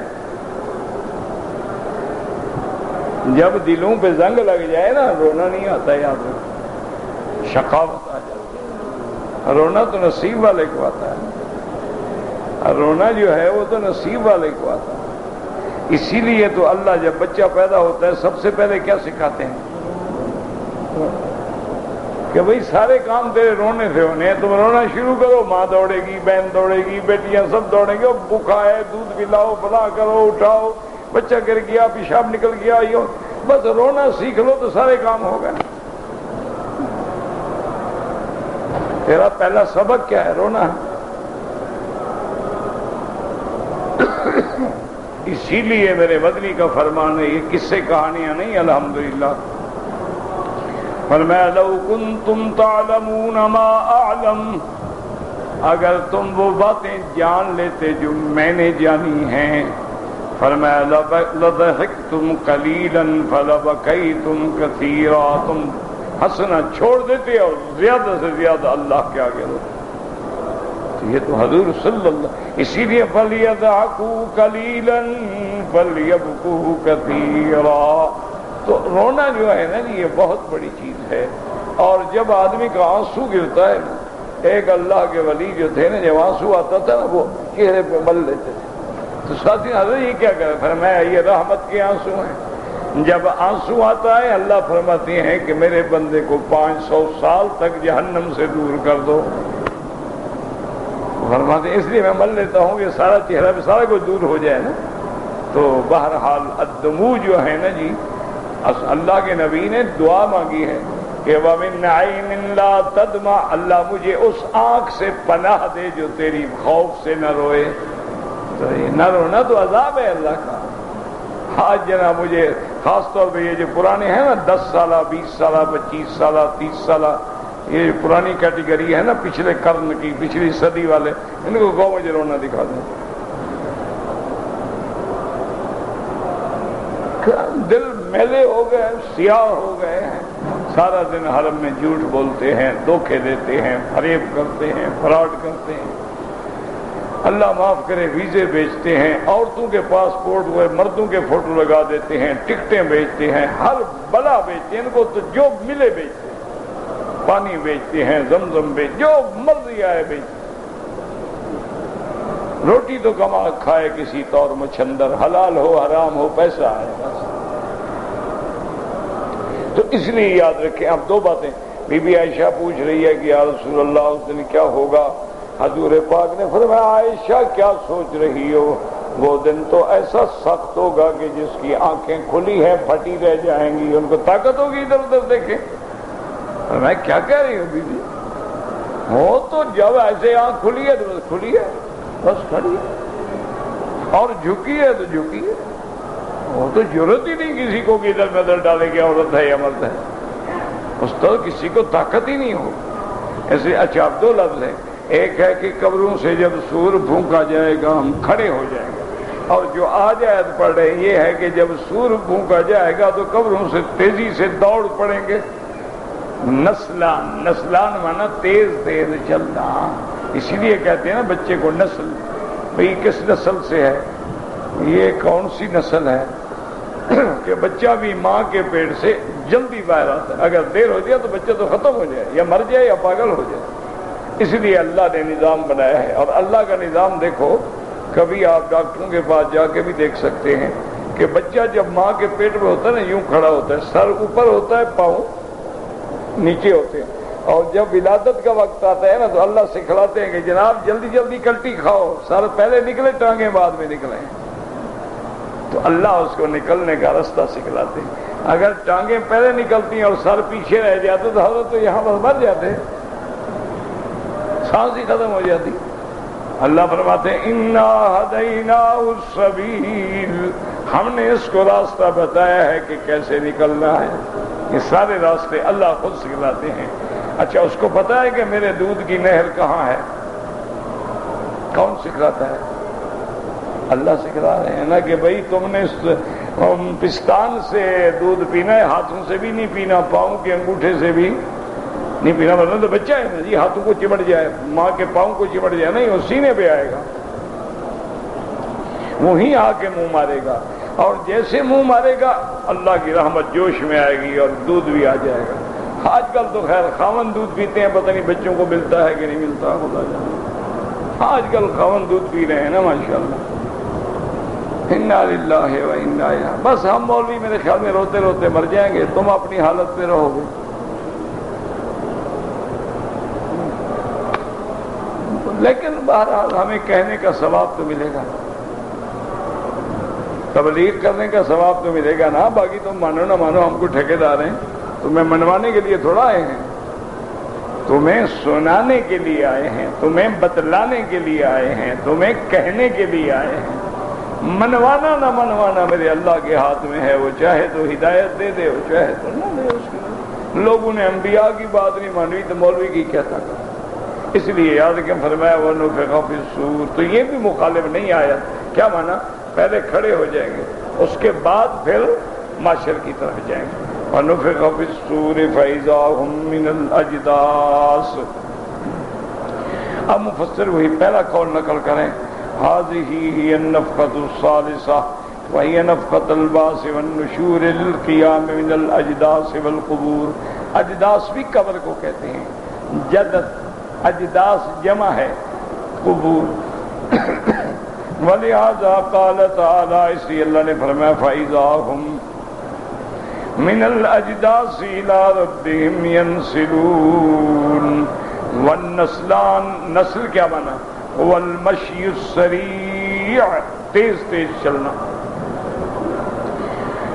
جب دلوں پہ زنگ لگ جائے نا رونا نہیں آتا، یاد رکھو، شقاوت آ جاتی ہے۔ رونا تو نصیب والے کو آتا ہے، رونا جو ہے وہ تو نصیب والے کو آتا ہے۔ اسی لیے تو اللہ جب بچہ پیدا ہوتا ہے سب سے پہلے کیا سکھاتے ہیں کہ بھئی سارے کام تیرے رونے سے ہونے ہیں، تم رونا شروع کرو، ماں دوڑے گی، بہن دوڑے گی، بیٹیاں سب دوڑیں گے، بھوکا ہے دودھ پلاؤ، بلا کرو، اٹھاؤ، بچہ گر گیا، پیشاب نکل گیا، یہ بس رونا سیکھ لو تو سارے کام ہو گئے۔ تیرا پہلا سبق کیا ہے؟ رونا ہے۔ اسی لیے میرے مدنی کا فرمان ہے، یہ قصے کہانیاں نہیں، الحمدللہ۔ فرمایا لو کنتم تعلمون ما اعلم، اگر تم وہ باتیں جان لیتے جو میں نے جانی ہیں، فرمایا لضحکتم قلیلا فلبکیتم کثیرا، تم ہنسنا چھوڑ دیتے اور زیادہ سے زیادہ اللہ کے آگے روتے۔ یہ تو حضور صلی اللہ، اسی لیے فَلْيَضْحَكُوا قَلِيلًا فَلْيَبْكُوا كَثِيرًا۔ تو رونا جو ہے نا یہ بہت بڑی چیز ہے۔ اور جب آدمی کا آنسو گرتا ہے نا، ایک اللہ کے ولی جو تھے نا، جب آنسو آتا تھا نا وہ چہرے پہ مل لیتے تھے. تو ساتھی حضرت یہ کیا کرے؟ فرمایا یہ رحمت کے آنسو ہیں. جب آنسو آتا ہے اللہ فرماتے ہیں کہ میرے بندے کو 500 سال تک جہنم سے دور کر دو. فرماتے ہیں اس لیے میں مل لیتا ہوں یہ سارا چہرہ پہ سارا کچھ دور ہو جائے نا. تو بہرحال الدموع جو ہے نا جی، اللہ کے نبی نے دعا مانگی ہے کہ وَمِنْ عَيْنٍ لَا تَدْمَعْ، اللہ مجھے اس آنکھ سے پناہ دے جو تیری خوف سے نہ روئے. تو یہ نہ رونا تو عذاب ہے اللہ کا. آج جناب مجھے خاص طور پہ یہ جو پرانے ہیں نا 10 سالہ 20 سالہ 25 سالہ 30 سالہ، یہ جو پرانی کیٹیگری ہے نا پچھلے قرن کی، پچھلی صدی والے، ان کو گو مجھے رونا دکھا دیں. دل میلے ہو گئے، سیاہ ہو گئے ہیں، سارا دن حرم میں جھوٹ بولتے ہیں، دھوکے دیتے ہیں، فریب کرتے ہیں، فراڈ کرتے ہیں. اللہ معاف کرے، ویزے بیچتے ہیں، عورتوں کے پاسپورٹ ہوئے مردوں کے فوٹو لگا دیتے ہیں، ٹکٹیں بیچتے ہیں، ہر بلا بیچتے ہیں. ان کو تو جو ملے بیچتے ہیں، پانی بیچتے ہیں، زمزم بیچ، جو مرضی آئے بیچتے. روٹی تو کما کھائے کسی طور مچھندر، حلال ہو حرام ہو پیسہ آئے بس. تو اس لیے یاد رکھیں. اب دو باتیں. بی بی عائشہ پوچھ رہی ہے کہ یا رسول اللہ اس دن کیا ہوگا؟ حضور پاک نے فرمایا عائشہ کیا سوچ رہی ہو، وہ دن تو ایسا سخت ہوگا کہ جس کی آنکھیں کھلی ہیں پھٹی رہ جائیں گی، ان کو طاقت ہوگی ادھر ادھر دیکھیں. میں کیا کہہ رہی ہوں بی بی؟ ہو تو جب ایسے آنکھ کھلی ہے تو کھلی ہے، بس کھڑی ہے، اور جھکی ہے تو جھکی ہے. وہ تو ضرورت ہی نہیں کسی کو کہ ادھر میں ادھر ڈالے کہ عورت ہے یا مرد ہے. اس تو کسی کو طاقت ہی نہیں ہو. ایسے اچھا اب دو لفظ ہیں. ایک ہے کہ قبروں سے جب سور پھونکا جائے گا ہم کھڑے ہو جائیں گے، اور جو آج آیت پڑھ رہے ہیں یہ ہے کہ جب سور پھونکا جائے گا تو قبروں سے تیزی سے دوڑ پڑیں گے. نسلان، نسلان مانا تیز تیز چلنا. اسی لیے کہتے ہیں نا بچے کو نسل، بھئی کس نسل سے ہے، یہ کون سی نسل ہے کہ بچہ بھی ماں کے پیٹ سے جلدی باہر آتا ہے. اگر دیر ہو جائے تو بچہ تو ختم ہو جائے، یا مر جائے یا پاگل ہو جائے. اس لیے اللہ نے نظام بنایا ہے. اور اللہ کا نظام دیکھو، کبھی آپ ڈاکٹروں کے پاس جا کے بھی دیکھ سکتے ہیں کہ بچہ جب ماں کے پیٹ میں ہوتا ہے نا یوں کھڑا ہوتا ہے، سر اوپر ہوتا ہے، پاؤں نیچے ہوتے ہیں. اور جب ولادت کا وقت آتا ہے نا تو اللہ سکھلاتے ہیں کہ جناب جلدی جلدی کلٹی کھاؤ، سر پہلے نکلے ٹانگیں بعد میں نکلیں. تو اللہ اس کو نکلنے کا راستہ سکھلاتے ہیں. اگر ٹانگیں پہلے نکلتی ہیں اور سر پیچھے رہ جاتے تو حضرت تو یہاں پر مر جاتے، سانس ہی ختم ہو جاتی. اللہ فرماتے ہیں انا ہدیناہ السبیل، ہم نے اس کو راستہ بتایا ہے کہ کیسے نکلنا ہے. یہ سارے راستے اللہ خود سکھلاتے ہیں. اچھا اس کو پتا ہے کہ میرے دودھ کی نہر کہاں ہے؟ کون سکھلاتا ہے؟ اللہ سکھلا رہے ہیں نا کہ بھئی تم نے پستان سے دودھ پینا ہے، ہاتھوں سے بھی نہیں پینا، پاؤں کے انگوٹھے سے بھی نہیں پینا، ورنہ تو بچہ ہے نا جی، ہاتھوں کو چمٹ جائے، ماں کے پاؤں کو چمٹ جائے، نہیں وہ سینے پہ آئے گا، وہیں آ کے منہ مارے گا. اور جیسے منہ مارے گا اللہ کی رحمت جوش میں آئے گی اور دودھ بھی آ جائے گا. آج کل تو خیر خاون دودھ پیتے ہیں، پتہ نہیں بچوں کو ملتا ہے کہ نہیں ملتا، خدا جانے. آج کل خاون دودھ پی رہے ہیں نا ماشاءاللہ. انا للہ و انا الیہ. بس ہم مولوی میرے خیال میں روتے روتے مر جائیں گے، تم اپنی حالت پہ رہو گے. لیکن بہرحال ہمیں کہنے کا ثواب تو ملے گا، تبلیغ کرنے کا ثواب تو ملے گا نا. باقی تم مانو نہ مانو، ہم کو ٹھیکیدار ہیں، تمہیں منوانے کے لیے تھوڑا آئے ہیں، تمہیں سنانے کے لیے آئے ہیں، تمہیں بتلانے کے لیے آئے ہیں، تمہیں کہنے کے لیے آئے ہیں. منوانا نہ منوانا میرے اللہ کے ہاتھ میں ہے، وہ چاہے تو ہدایت دے دے، وہ چاہے تو نہ دے. اس کے لوگوں نے انبیاء کی بات نہیں مانی تو مولوی کی کیا طاقت. اس لیے یاد کہ فرمایا وَنُفِخَ فِي الصُّورِ، تو یہ بھی مخالف نہیں آیا. کیا مانا؟ پہلے کھڑے ہو جائیں گے، اس کے بعد پھر معاشر کی طرف جائیں گے. وَنُفِخَ فِي الصُّورِ فَإِذَا هُم مِّنَ الْأَجْدَاثِ. اب مفسر وہی پہلا قول نقل کریں، هذه هي النفخة الثالثة وهي نفخة البعث والنشور للقيام من الأجداث والقبور. اجداس بھی قبر کو کہتے ہیں، جدت اجداس جمع ہے قبور۔ وَلِهَذَا قَالَ تَعَالَى، اس لیے اللہ نے فرمایا فَإِذَا هُمْ مِنَ الْأَجْدَاثِ إِلَىٰ رَبِّهِمْ يَنْسِلُونَ۔ وَالنَّسْلَانِ، نسل کیا مانا؟ وَالْمَشْيُ السَّرِيعُ، تیز تیز چلنا۔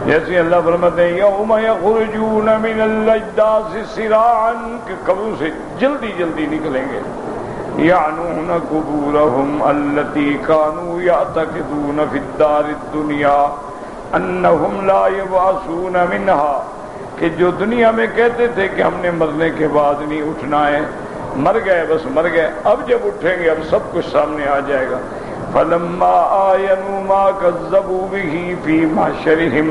جیسے اللہ فرماتے ہیں یوم یخرجون من الاجداث سراعا، کہ قبروں سے جلدی جلدی نکلیں گے۔ یعنون قبورہم التی کانوا یعتقدون فی الدار الدنیا انہم لا یبعثون منہا، کہ جو دنیا میں کہتے تھے کہ ہم نے مرنے کے بعد نہیں اٹھنا ہے، مر گئے بس مر گئے، اب جب اٹھیں گے اب سب کچھ سامنے آ جائے گا۔ فَلَمَّا آيَنُوا مَا كَذَّبُوا بِهِ فِي مَحْشَرِهِمْ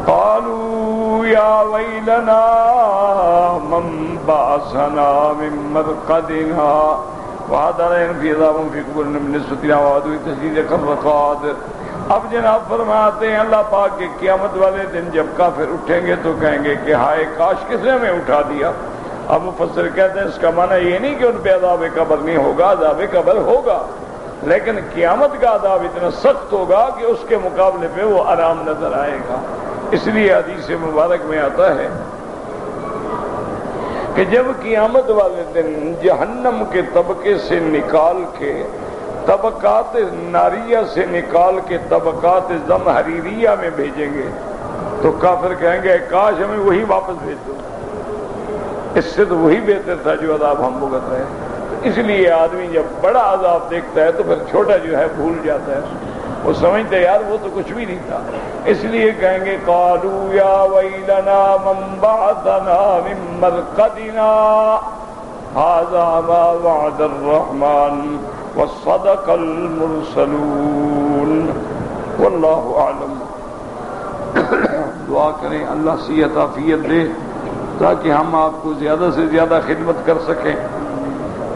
قَالُوا يَا وَيْلَنَا مَنْ بَعَثَنَا مِنْ مَرْقَدِنَا وَحَضَرَ فِي عَذَابٍ فِي قُبُورِهِمْ مِنْ السُّتِينَ وَعَدُوا تَشْدِيدَ كَالرَّقَادِ۔ اب جناب فرماتے ہیں اللہ پاک کے قیامت والے دن جب کافر اٹھیں گے تو کہیں گے کہ ہائے کاش کس نے ہمیں اٹھا دیا۔ اب مفسر کہتے ہیں اس کا معنی یہ نہیں کہ ان پہ عذاب قبر نہیں ہوگا، عذاب قبر ہوگا، لیکن قیامت کا عذاب اتنا سخت ہوگا کہ اس کے مقابلے پہ وہ آرام نظر آئے گا۔ اس لیے حدیث مبارک میں آتا ہے کہ جب قیامت والے دن جہنم کے طبقے سے نکال کے، طبقات ناریہ سے نکال کے طبقات زمہریریہ میں بھیجیں گے تو کافر کہیں گے کاش ہمیں وہی واپس بھیج دو، اس سے تو وہی بہتر تھا جو عذاب ہم بھگت رہے۔ اس لیے آدمی جب بڑا عذاب دیکھتا ہے تو پھر چھوٹا جو ہے بھول جاتا ہے، وہ سمجھتا ہے یار وہ تو کچھ بھی نہیں تھا۔ اس لیے کہیں گے قالوا یا ویلنا من بعثنا من مرقدنا ھذا ما وعد الرحمن وصدق المرسلون واللہ اعلم۔ دعا کریں اللہ صحت عافیت دے تاکہ ہم آپ کو زیادہ سے زیادہ خدمت کر سکیں،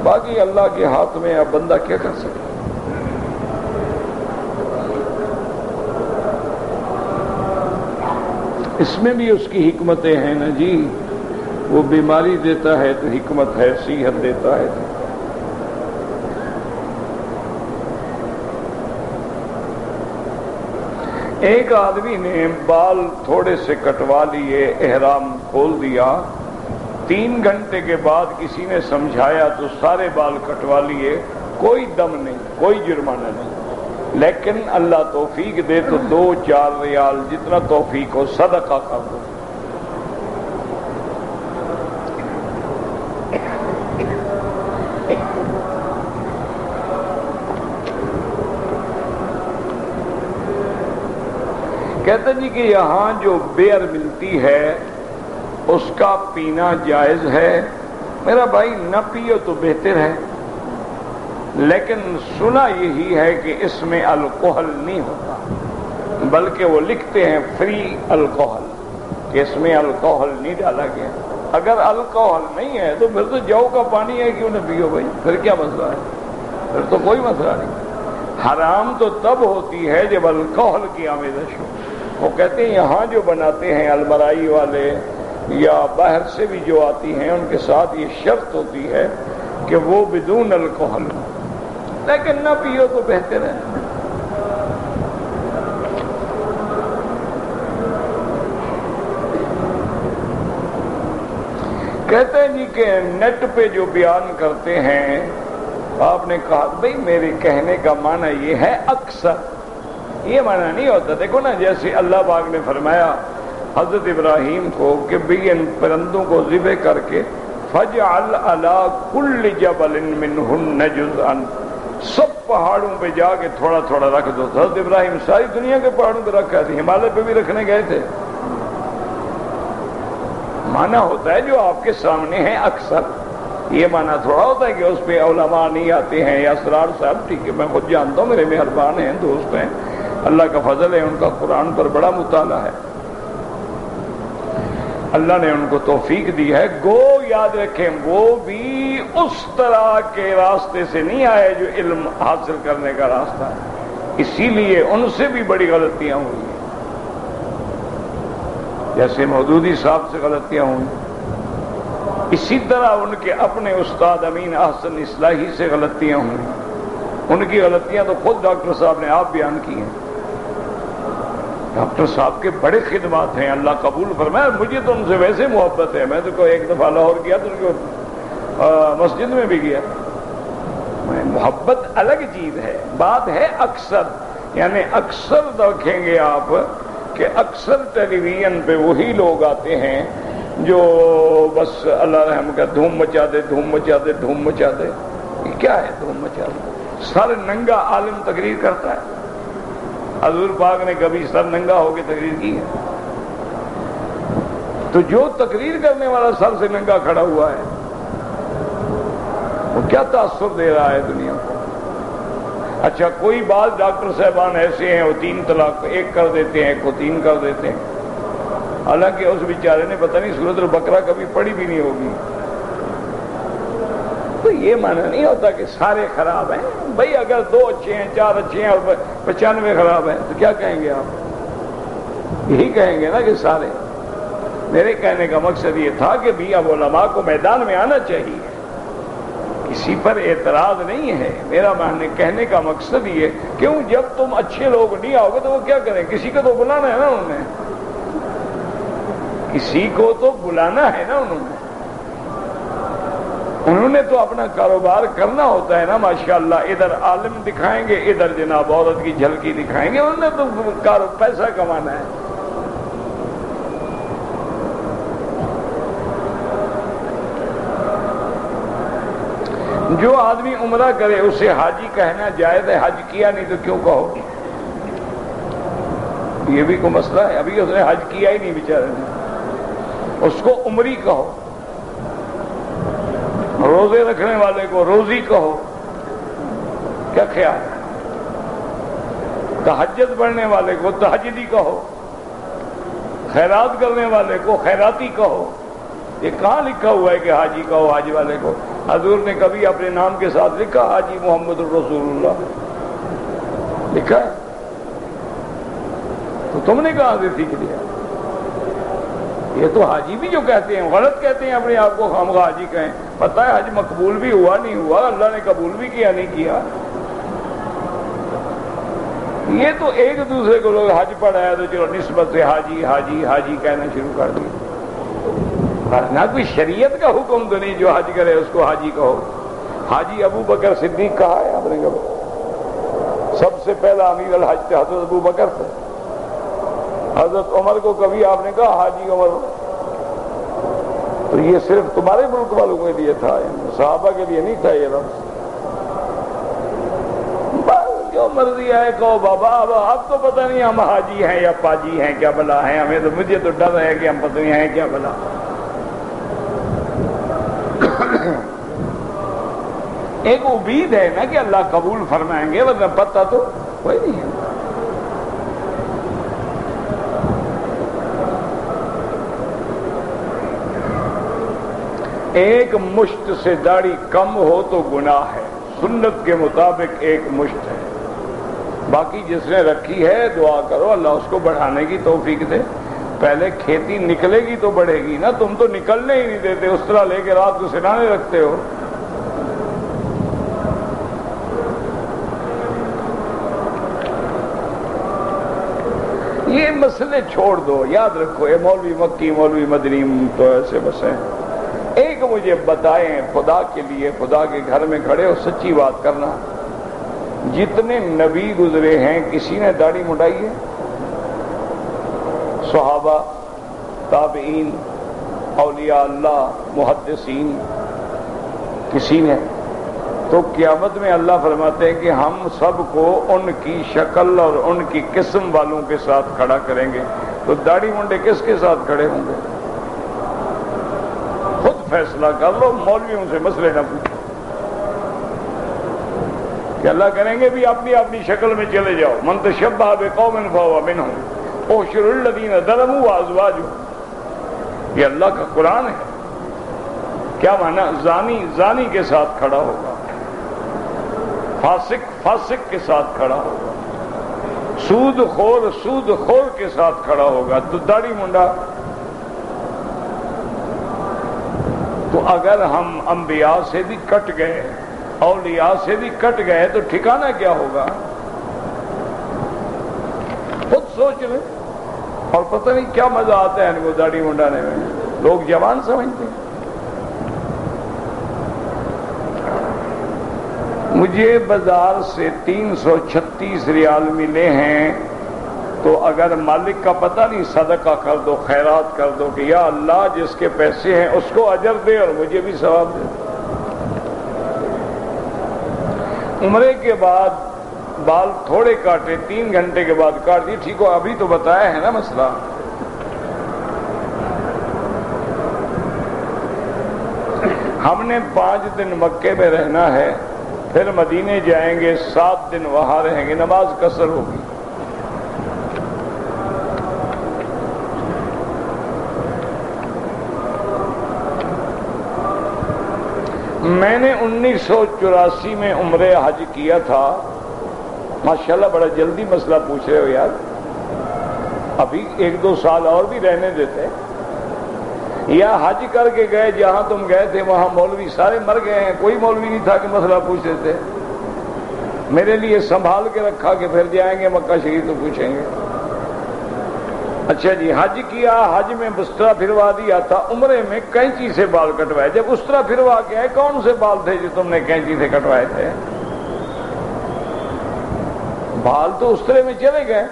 باقی اللہ کے ہاتھ میں اب بندہ کیا کر سکے۔ اس میں بھی اس کی حکمتیں ہیں نا جی، وہ بیماری دیتا ہے تو حکمت ہے، صحت دیتا ہے۔ ایک آدمی نے بال تھوڑے سے کٹوا لیے، احرام کھول دیا، 3 گھنٹے کے بعد کسی نے سمجھایا تو سارے بال کٹوا لیے، کوئی دم نہیں، کوئی جرمانہ نہیں، لیکن اللہ توفیق دے تو 2-4 ریال جتنا توفیق ہو صدقہ کر دو۔ کہتے جی کہ یہاں جو بیئر ملتی ہے اس کا پینا جائز ہے؟ میرا بھائی نہ پیو تو بہتر ہے، لیکن سنا یہی ہے کہ اس میں الکوہل نہیں ہوتا، بلکہ وہ لکھتے ہیں فری الکوہل، کہ اس میں الکوہل نہیں ڈالا گیا۔ اگر الکوہل نہیں ہے تو پھر تو جو کا پانی ہے کیوں نہ پیو بھائی، پھر کیا مسئلہ ہے؟ پھر تو کوئی مسئلہ نہیں۔ حرام تو تب ہوتی ہے جب الکوہل کی آمیزش ہو۔ وہ کہتے ہیں یہاں جو بناتے ہیں المرائی والے یا باہر سے بھی جو آتی ہیں ان کے ساتھ یہ شرط ہوتی ہے کہ وہ بدون الکوہل ہو، لیکن نہ پیو تو بہتر ہے۔ کہتے ہیں جی کہ نیٹ پہ جو بیان کرتے ہیں، آپ نے کہا بھئی میرے کہنے کا معنی یہ ہے اکثر، یہ معنی نہیں ہوتا۔ دیکھو نا جیسے اللہ پاک نے فرمایا حضرت ابراہیم کو کہ بھی ان پرندوں کو ذبح کر کے فَجْعَلْ عَلَىٰ كُلِّ جَبَلٍ مِّنْهُنَّ جُزْءًا، سب پہاڑوں پہ جا کے تھوڑا تھوڑا رکھ دو۔ حضرت ابراہیم ساری دنیا کے پہاڑوں پہ رکھا تھے، ہمالیہ پہ بھی رکھنے گئے تھے۔ معنی ہوتا ہے جو آپ کے سامنے ہے اکثر، یہ معنی تھوڑا ہوتا ہے کہ اس پہ علماء نہیں آتے ہیں یا اسرار صاحب، ٹھیک ہے میں خود جانتا ہوں، میرے مہربان ہیں، دوست ہیں، اللہ کا فضل ہے، ان کا قرآن پر بڑا مطالعہ ہے، اللہ نے ان کو توفیق دی ہے۔ گو یاد رکھیں وہ بھی اس طرح کے راستے سے نہیں آئے جو علم حاصل کرنے کا راستہ ہے، اسی لیے ان سے بھی بڑی غلطیاں ہوئی ہیں، جیسے مودودی صاحب سے غلطیاں ہوئی۔ اسی طرح ان کے اپنے استاد امین احسن اصلاحی سے غلطیاں ہوں، ان کی غلطیاں تو خود ڈاکٹر صاحب نے آپ بیان کی ہیں۔ ڈاکٹر صاحب کے بڑے خدمات ہیں، اللہ قبول فرمائے۔ مجھے تو ان سے ویسے محبت ہے، میں تو ایک دفعہ لاہور گیا تو ان کو مسجد میں بھی گیا۔ محبت الگ چیز ہے، بات ہے اکثر، یعنی اکثر دیکھیں گے آپ کہ اکثر ٹیلی ویژن پہ وہی لوگ آتے ہیں جو بس اللہ رحم کا دھوم مچا دے، دھوم مچا دے، دھوم مچا دے۔ یہ کیا ہے دھوم مچا دے؟ سر ننگا عالم تقریر کرتا ہے؟ حضور پاک نے کبھی سر ننگا ہو کے تقریر کی ہے؟ تو جو تقریر کرنے والا سر سے ننگا کھڑا ہوا ہے وہ کیا تاثر دے رہا ہے دنیا کو؟ اچھا کوئی بات ڈاکٹر صاحبان ایسے ہیں وہ 3 طلاق 1 کر دیتے ہیں، 1 کو 3 کر دیتے ہیں، حالانکہ اس بیچارے نے پتہ نہیں سورۃ البقرہ کبھی پڑھی بھی نہیں ہوگی۔ تو یہ معنی نہیں ہوتا کہ سارے خراب ہیں بھائی، اگر 2 اچھے ہیں، 4 اچھے ہیں اور 95 خراب ہیں تو کیا کہیں گے آپ؟ یہی کہیں گے نا کہ سارے۔ میرے کہنے کا مقصد یہ تھا کہ بھی اب علماء کو میدان میں آنا چاہیے، کسی پر اعتراض نہیں ہے۔ میرا کہنے کا مقصد یہ، کیوں جب تم اچھے لوگ نہیں آؤ گے تو وہ کیا کریں؟ کسی کو تو بلانا ہے نا انہوں نے، کسی کو تو بلانا ہے نا انہوں نے تو اپنا کاروبار کرنا ہوتا ہے نا۔ ماشاءاللہ ادھر عالم دکھائیں گے، ادھر جناب عورت کی جھلکی دکھائیں گے، انہوں نے تو پیسہ کمانا ہے۔ جو آدمی عمرہ کرے اسے حاجی کہنا جائز ہے، حج کیا نہیں تو کیوں کہو؟ یہ بھی کوئی مسئلہ ہے؟ ابھی اس نے حج کیا ہی نہیں بیچارے نے، اس کو عمری کہو۔ روزے رکھنے والے کو روزی کہو، کیا خیال ہے؟ تہجد پڑھنے والے کو تہجدی کہو، خیرات کرنے والے کو خیراتی کہو۔ یہ کہاں لکھا ہوا ہے کہ حاجی کہو حاجی والے کو؟ حضور نے کبھی اپنے نام کے ساتھ لکھا حاجی محمد الرسول اللہ؟ لکھا ہے؟ تو تم نے کہاں سے سیکھ لیا؟ یہ تو حاجی بھی جو کہتے ہیں غلط کہتے ہیں، اپنے آپ کو خامخواہ حاجی کہیں۔ پتہ ہے حج مقبول بھی ہوا نہیں ہوا، اللہ نے قبول بھی کیا نہیں کیا۔ یہ تو ایک دوسرے کو لوگ حج پڑھایا تو چلو نسبت سے حاجی حاجی حاجی کہنا شروع کر دیا۔ نہ کوئی شریعت کا حکم تو نہیں جو حج کرے اس کو حاجی کہو۔ حاجی ابو بکر صدیق کہا ہے آپ نے کبھی؟ سب سے پہلا امیر الحج تھے حضرت ابو بکر تھے۔ حضرت عمر کو کبھی آپ نے کہا حاجی عمر؟ تو یہ صرف تمہارے ملک والوں کے لیے تھا، صحابہ کے لیے نہیں تھا یہ لفظ۔ جو مرضی ہے کہو بابا، اب تو پتہ نہیں ہم حاجی ہیں یا پاجی ہیں، کیا بلا ہیں ہمیں تو، مجھے تو ڈر ہے کہ ہم پتہ نہیں ہیں کیا بلا۔ ایک امید ہے نا کہ اللہ قبول فرمائیں گے، ورنہ پتہ تو کوئی نہیں ہے۔ ایک مشت سے داڑھی کم ہو تو گناہ ہے، سنت کے مطابق 1 مشت ہے۔ باقی جس نے رکھی ہے دعا کرو اللہ اس کو بڑھانے کی توفیق دے۔ پہلے کھیتی نکلے گی تو بڑھے گی نا، تم تو نکلنے ہی نہیں دیتے، اس طرح لے کے رات کو سرانے رکھتے ہو۔ یہ مسئلے چھوڑ دو، یاد رکھو یہ مولوی مکی مولوی مدنی تو ایسے بس ہیں۔ ایک مجھے بتائیں خدا کے لیے، خدا کے گھر میں کھڑے ہو سچی بات کرنا، جتنے نبی گزرے ہیں کسی نے داڑھی مڈائی ہے؟ صحابہ، تابعین، اولیاء اللہ، محدثین، کسی نے؟ تو قیامت میں اللہ فرماتے ہیں کہ ہم سب کو ان کی شکل اور ان کی قسم والوں کے ساتھ کھڑا کریں گے۔ تو داڑھی منڈے کس کے ساتھ کھڑے ہوں گے؟ خود فیصلہ کر لو، مولویوں سے مسئلے نہ پوچھو کہ اللہ کریں گے بھی اپنی اپنی شکل میں چلے جاؤ۔ من تشبہ بقوم فہو منہم احشروا الذین ظلموا وازواجہم، یہ اللہ کا قرآن ہے۔ کیا معنی؟ زانی زانی کے ساتھ کھڑا ہوگا، فاسق فاسق کے ساتھ کھڑا ہوگا، سود خور کے ساتھ کھڑا ہوگا۔ تو داڑھی منڈا، تو تو اگر ہم انبیاء سے بھی کٹ گئے، اولیاء سے بھی کٹ گئے، تو ٹھکانہ کیا ہوگا؟ خود سوچ لیں۔ اور پتہ نہیں کیا مزہ آتا ہے ان کو داڑھی منڈانے میں، لوگ جوان سمجھتے ہیں۔ مجھے بازار سے 336 ریال ملے ہیں، تو اگر مالک کا پتہ نہیں صدقہ کر دو، خیرات کر دو کہ یا اللہ جس کے پیسے ہیں اس کو اجر دے اور مجھے بھی ثواب دے۔ عمرے کے بعد بال تھوڑے کاٹے، 3 گھنٹے کے بعد کاٹ دی، ٹھیک ہو، ابھی تو بتایا ہے نا مسئلہ۔ ہم نے 5 دن مکے میں رہنا ہے، پھر مدینے جائیں گے، 7 دن وہاں رہیں گے، نماز قصر ہوگی۔ میں نے 1984 میں عمرے حج کیا تھا۔ ماشاءاللہ بڑا جلدی مسئلہ پوچھ رہے ہو یار، ابھی 1-2 سال اور بھی رہنے دیتے۔ یا حج کر کے گئے، جہاں تم گئے تھے وہاں مولوی سارے مر گئے ہیں، کوئی مولوی نہیں تھا کہ مسئلہ پوچھتے تھے۔ میرے لیے سنبھال کے رکھا کہ پھر جائیں گے مکہ شریف تو پوچھیں گے۔ اچھا جی، حج کیا، حج میں بسترا پھروا دیا تھا، عمرے میں کینچی سے بال کٹوائے۔ جب بسترا پھروا کے آئے، کون سے بال تھے جو تم نے کینچی سے کٹوائے تھے؟ بال تو استرے میں چلے گئے۔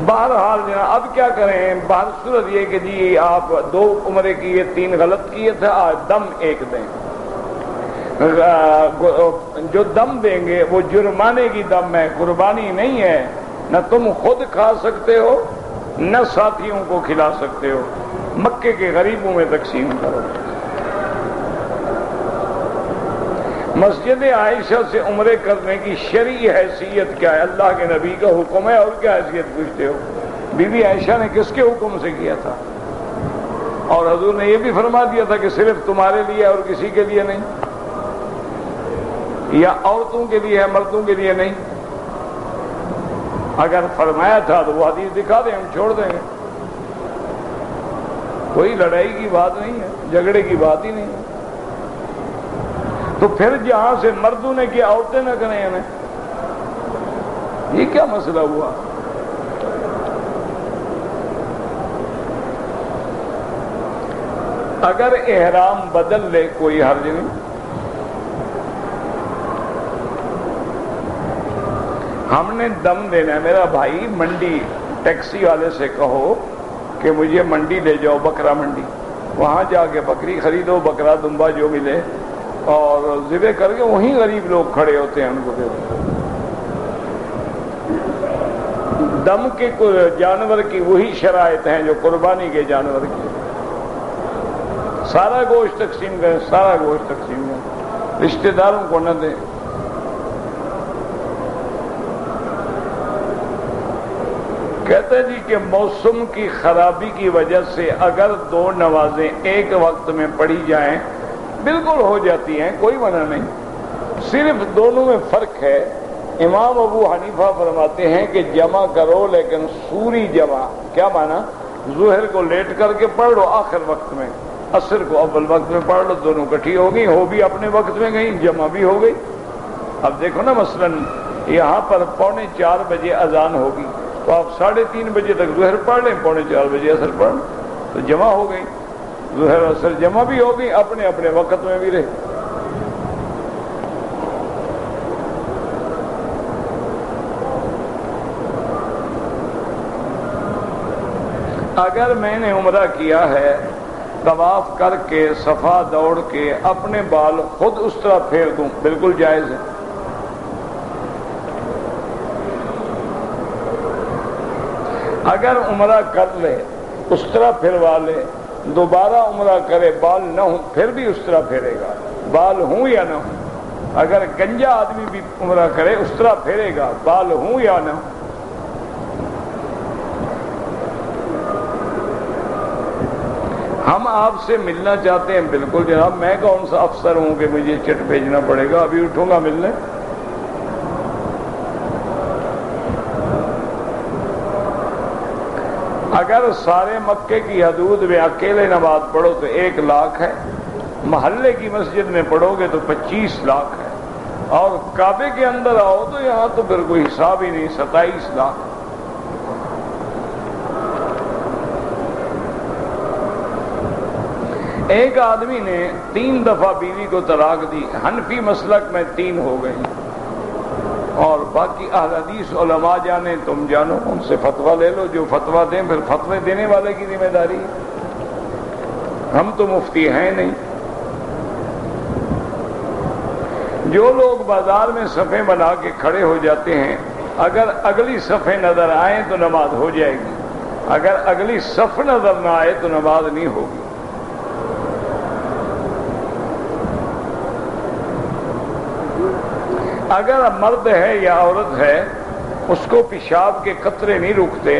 بہرحال جناب اب کیا کریں؟ بہر صورت یہ کہ جی آپ 2 عمرے کیے، 3 غلط کیے تھے، آج دم 1 دیں۔ جو دم دیں گے وہ جرمانے کی دم ہے، قربانی نہیں ہے۔ نہ تم خود کھا سکتے ہو، نہ ساتھیوں کو کھلا سکتے ہو، مکے کے غریبوں میں تقسیم کرو۔ مسجد عائشہ سے عمرے کرنے کی شرعی حیثیت کیا ہے؟ اللہ کے نبی کا حکم ہے، اور کیا حیثیت پوچھتے ہو؟ بی بی عائشہ نے کس کے حکم سے کیا تھا؟ اور حضور نے یہ بھی فرما دیا تھا کہ صرف تمہارے لیے اور کسی کے لیے نہیں، یا عورتوں کے لیے ہے، مردوں کے لیے نہیں۔ اگر فرمایا تھا تو وہ حدیث دکھا دیں، ہم چھوڑ دیں گے۔ کوئی لڑائی کی بات نہیں ہے، جھگڑے کی بات ہی نہیں ہے۔ تو پھر جہاں سے مردوں نے کیا عورتیں نہ کریں ہمیں، یہ کیا مسئلہ ہوا؟ اگر احرام بدل لے کوئی حرج نہیں۔ ہم نے دم دینا ہے، میرا بھائی منڈی ٹیکسی والے سے کہو کہ مجھے منڈی لے جاؤ، بکرا منڈی، وہاں جا کے بکری خریدو، بکرا دمبا جو ملے، اور ذبح کر کے وہیں غریب لوگ کھڑے ہوتے ہیں ان کو دے دو۔ دم کے جانور کی وہی شرائط ہیں جو قربانی کے جانور کی۔ سارا گوشت تقسیم کریں، سارا گوشت تقسیم کریں، رشتہ داروں کو نہ دیں۔ کہتے جی کہ موسم کی خرابی کی وجہ سے اگر 2 نمازیں ایک وقت میں پڑھی جائیں بالکل ہو جاتی ہیں، کوئی منع نہیں، صرف دونوں میں فرق ہے۔ امام ابو حنیفہ فرماتے ہیں کہ جمع کرو، لیکن سوری جمع، کیا معنی؟ ظہر کو لیٹ کر کے پڑھ لو آخر وقت میں، عصر کو اول وقت میں پڑھ لو، دونوں کٹھی ہو گئی، ہو بھی اپنے وقت میں گئی، جمع بھی ہو گئی۔ اب دیکھو نا مثلا یہاں پر 3:45 بجے اذان ہوگی، تو آپ 3:30 بجے تک ظہر پڑھ لیں، 4:45 بجے عصر پڑھ لیں، تو جمع ہو گئی، ظہر عصر جمع بھی ہو گئی، اپنے اپنے وقت میں بھی رہے۔ اگر میں نے عمرہ کیا ہے، طواف کر کے صفا دوڑ کے اپنے بال خود اس طرح پھیر دوں، بالکل جائز ہے۔ اگر عمرہ کر لے، اس طرح پھروا لے، دوبارہ عمرہ کرے، بال نہ ہوں، پھر بھی اس طرح پھیرے گا، بال ہوں یا نہ ہوں۔ اگر گنجا آدمی بھی عمرہ کرے اس طرح پھیرے گا، بال ہوں یا نہ ہوں۔ ہم آپ سے ملنا چاہتے ہیں، بالکل جناب، میں کون سا افسر ہوں کہ مجھے چٹ بھیجنا پڑے گا، ابھی اٹھوں گا ملنے۔ اگر سارے مکے کی حدود میں اکیلے نماز پڑھو تو 1 لاکھ ہے، محلے کی مسجد میں پڑھو گے تو 25 لاکھ ہے، اور کعبے کے اندر آؤ تو یہاں تو پھر کوئی حساب ہی نہیں، 27 لاکھ۔ ایک آدمی نے 3 دفعہ بیوی کو طلاق دی، حنفی مسلک میں 3 ہو گئی، اور باقی اہل حدیث علماء جانے تم جانو، ان سے فتویٰ لے لو، جو فتویٰ دیں پھر فتوے دینے والے کی ذمہ داری ہے، ہم تو مفتی ہیں نہیں۔ جو لوگ بازار میں صفیں بنا کے کھڑے ہو جاتے ہیں، اگر اگلی صفیں نظر آئیں تو نماز ہو جائے گی، اگر اگلی صف نظر نہ آئے تو نماز نہیں ہوگی۔ اگر مرد ہے یا عورت ہے، اس کو پیشاب کے قطرے نہیں رکتے،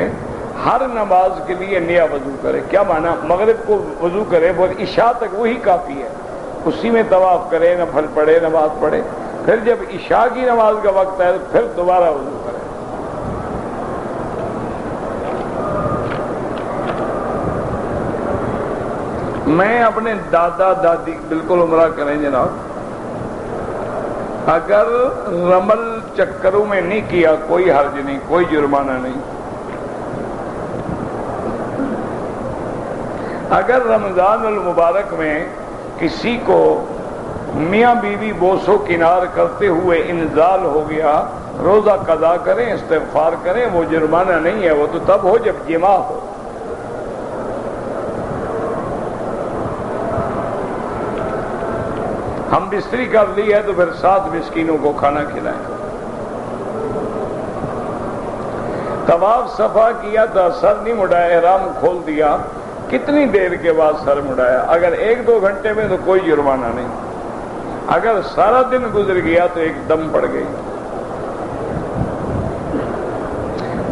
ہر نماز کے لیے نیا وضو کرے۔ کیا معنی؟ مغرب کو وضو کرے، وہ عشاء تک وہی کافی ہے، اسی میں طواف کرے، نفل پڑھے، نماز پڑھے، پھر جب عشاء کی نماز کا وقت ہے پھر دوبارہ وضو کرے۔ میں اپنے دادا دادی بالکل عمرہ کریں جناب، اگر رمل چکروں میں نہیں کیا کوئی حرج نہیں، کوئی جرمانہ نہیں۔ اگر رمضان المبارک میں کسی کو میاں بیوی بوس و کنار کرتے ہوئے انزال ہو گیا، روزہ قضا کریں، استغفار کریں، وہ جرمانہ نہیں ہے، وہ تو تب ہو جب جماع ہو۔ ہم بستری کر لی ہے تو پھر 7 مسکینوں کو کھانا کھلائیں۔ طواف صفا کیا تھا، سر نہیں مڑایا، احرام کھول دیا، کتنی دیر کے بعد سر مڑایا؟ اگر 1-2 گھنٹے میں تو کوئی جرمانہ نہیں، اگر سارا دن گزر گیا تو ایک دم پڑ گئی۔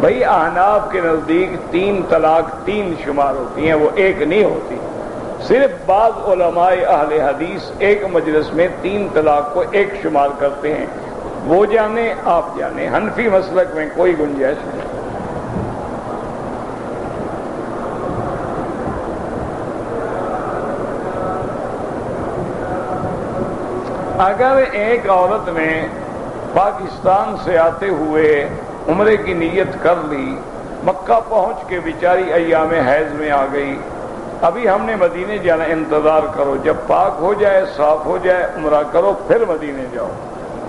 بھائی احناف کے نزدیک 3 طلاق 3 شمار ہوتی ہیں، وہ 1 نہیں ہوتی۔ صرف بعض علماء اہل حدیث ایک مجلس میں 3 طلاق کو 1 شمار کرتے ہیں، وہ جانے آپ جانے، حنفی مسلک میں کوئی گنجائش نہیں۔ اگر ایک عورت نے پاکستان سے آتے ہوئے عمرے کی نیت کر لی، مکہ پہنچ کے بیچاری ایام حیض میں آ گئی، ابھی ہم نے مدینے جانا، انتظار کرو، جب پاک ہو جائے، صاف ہو جائے، عمرہ کرو، پھر مدینے جاؤ۔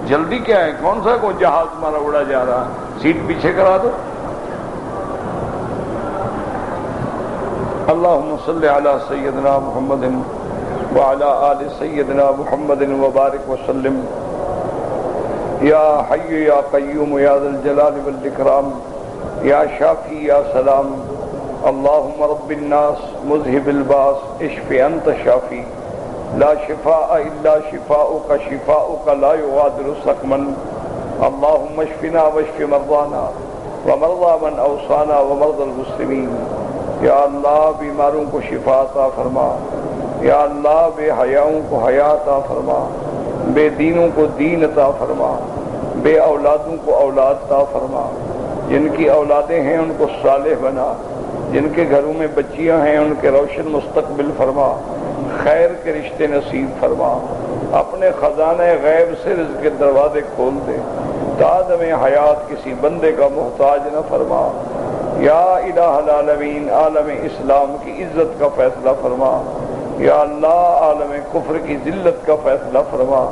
جلدی کیا ہے؟ کون سا کوئی جہاز تمہارا اڑا جا رہا؟ سیٹ پیچھے کرا دو۔ اللہم صلی علی سیدنا محمد وعلی آل سیدنا محمد وبارک وسلم۔ یا حی یا قیوم یا ذا الجلال والاکرام، یا شافی یا سلام، اللہم رب الناس مذہب الباس اشف انت شافی، لا شفاء الا شفاؤک شفاؤک لا یغادر سقما، اللہم اشفنا واشف مرضانا ومرضى من اوصانا ومرضى المسلمین۔ یا اللہ بیماروں کو شفا عطا فرما، یا اللہ بے حیاؤں کو حیا عطا فرما، بے دینوں کو دین عطا فرما، بے اولادوں کو اولاد عطا فرما، جن کی اولادیں ہیں ان کو صالح بنا، جن کے گھروں میں بچیاں ہیں ان کے روشن مستقبل فرما، خیر کے رشتے نصیب فرما، اپنے خزانہ غیب سے رزق کے دروازے کھول دے، تادم حیات کسی بندے کا محتاج نہ فرما۔ یا الہ العالمین، عالم اسلام کی عزت کا فیصلہ فرما، یا اللہ عالم کفر کی ذلت کا فیصلہ فرما،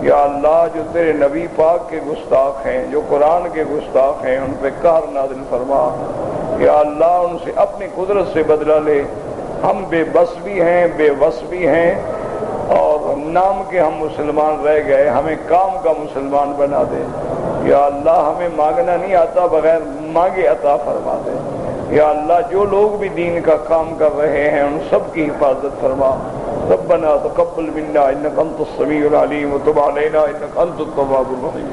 یا اللہ جو تیرے نبی پاک کے گستاخ ہیں، جو قرآن کے گستاخ ہیں، ان پہ قہر نازل فرما، یا اللہ ان سے اپنی قدرت سے بدلہ لے۔ ہم بے بس بھی ہیں، بے وس بھی ہیں، اور نام کے ہم مسلمان رہ گئے، ہمیں کام کا مسلمان بنا دے۔ یا اللہ ہمیں مانگنا نہیں آتا، بغیر مانگے عطا فرما دے۔ یا اللہ جو لوگ بھی دین کا کام کر رہے ہیں ان سب کی حفاظت فرما۔ ربنا تقبل منا انک انت السمیع العلیم وتب علینا انک انت التواب الرحیم۔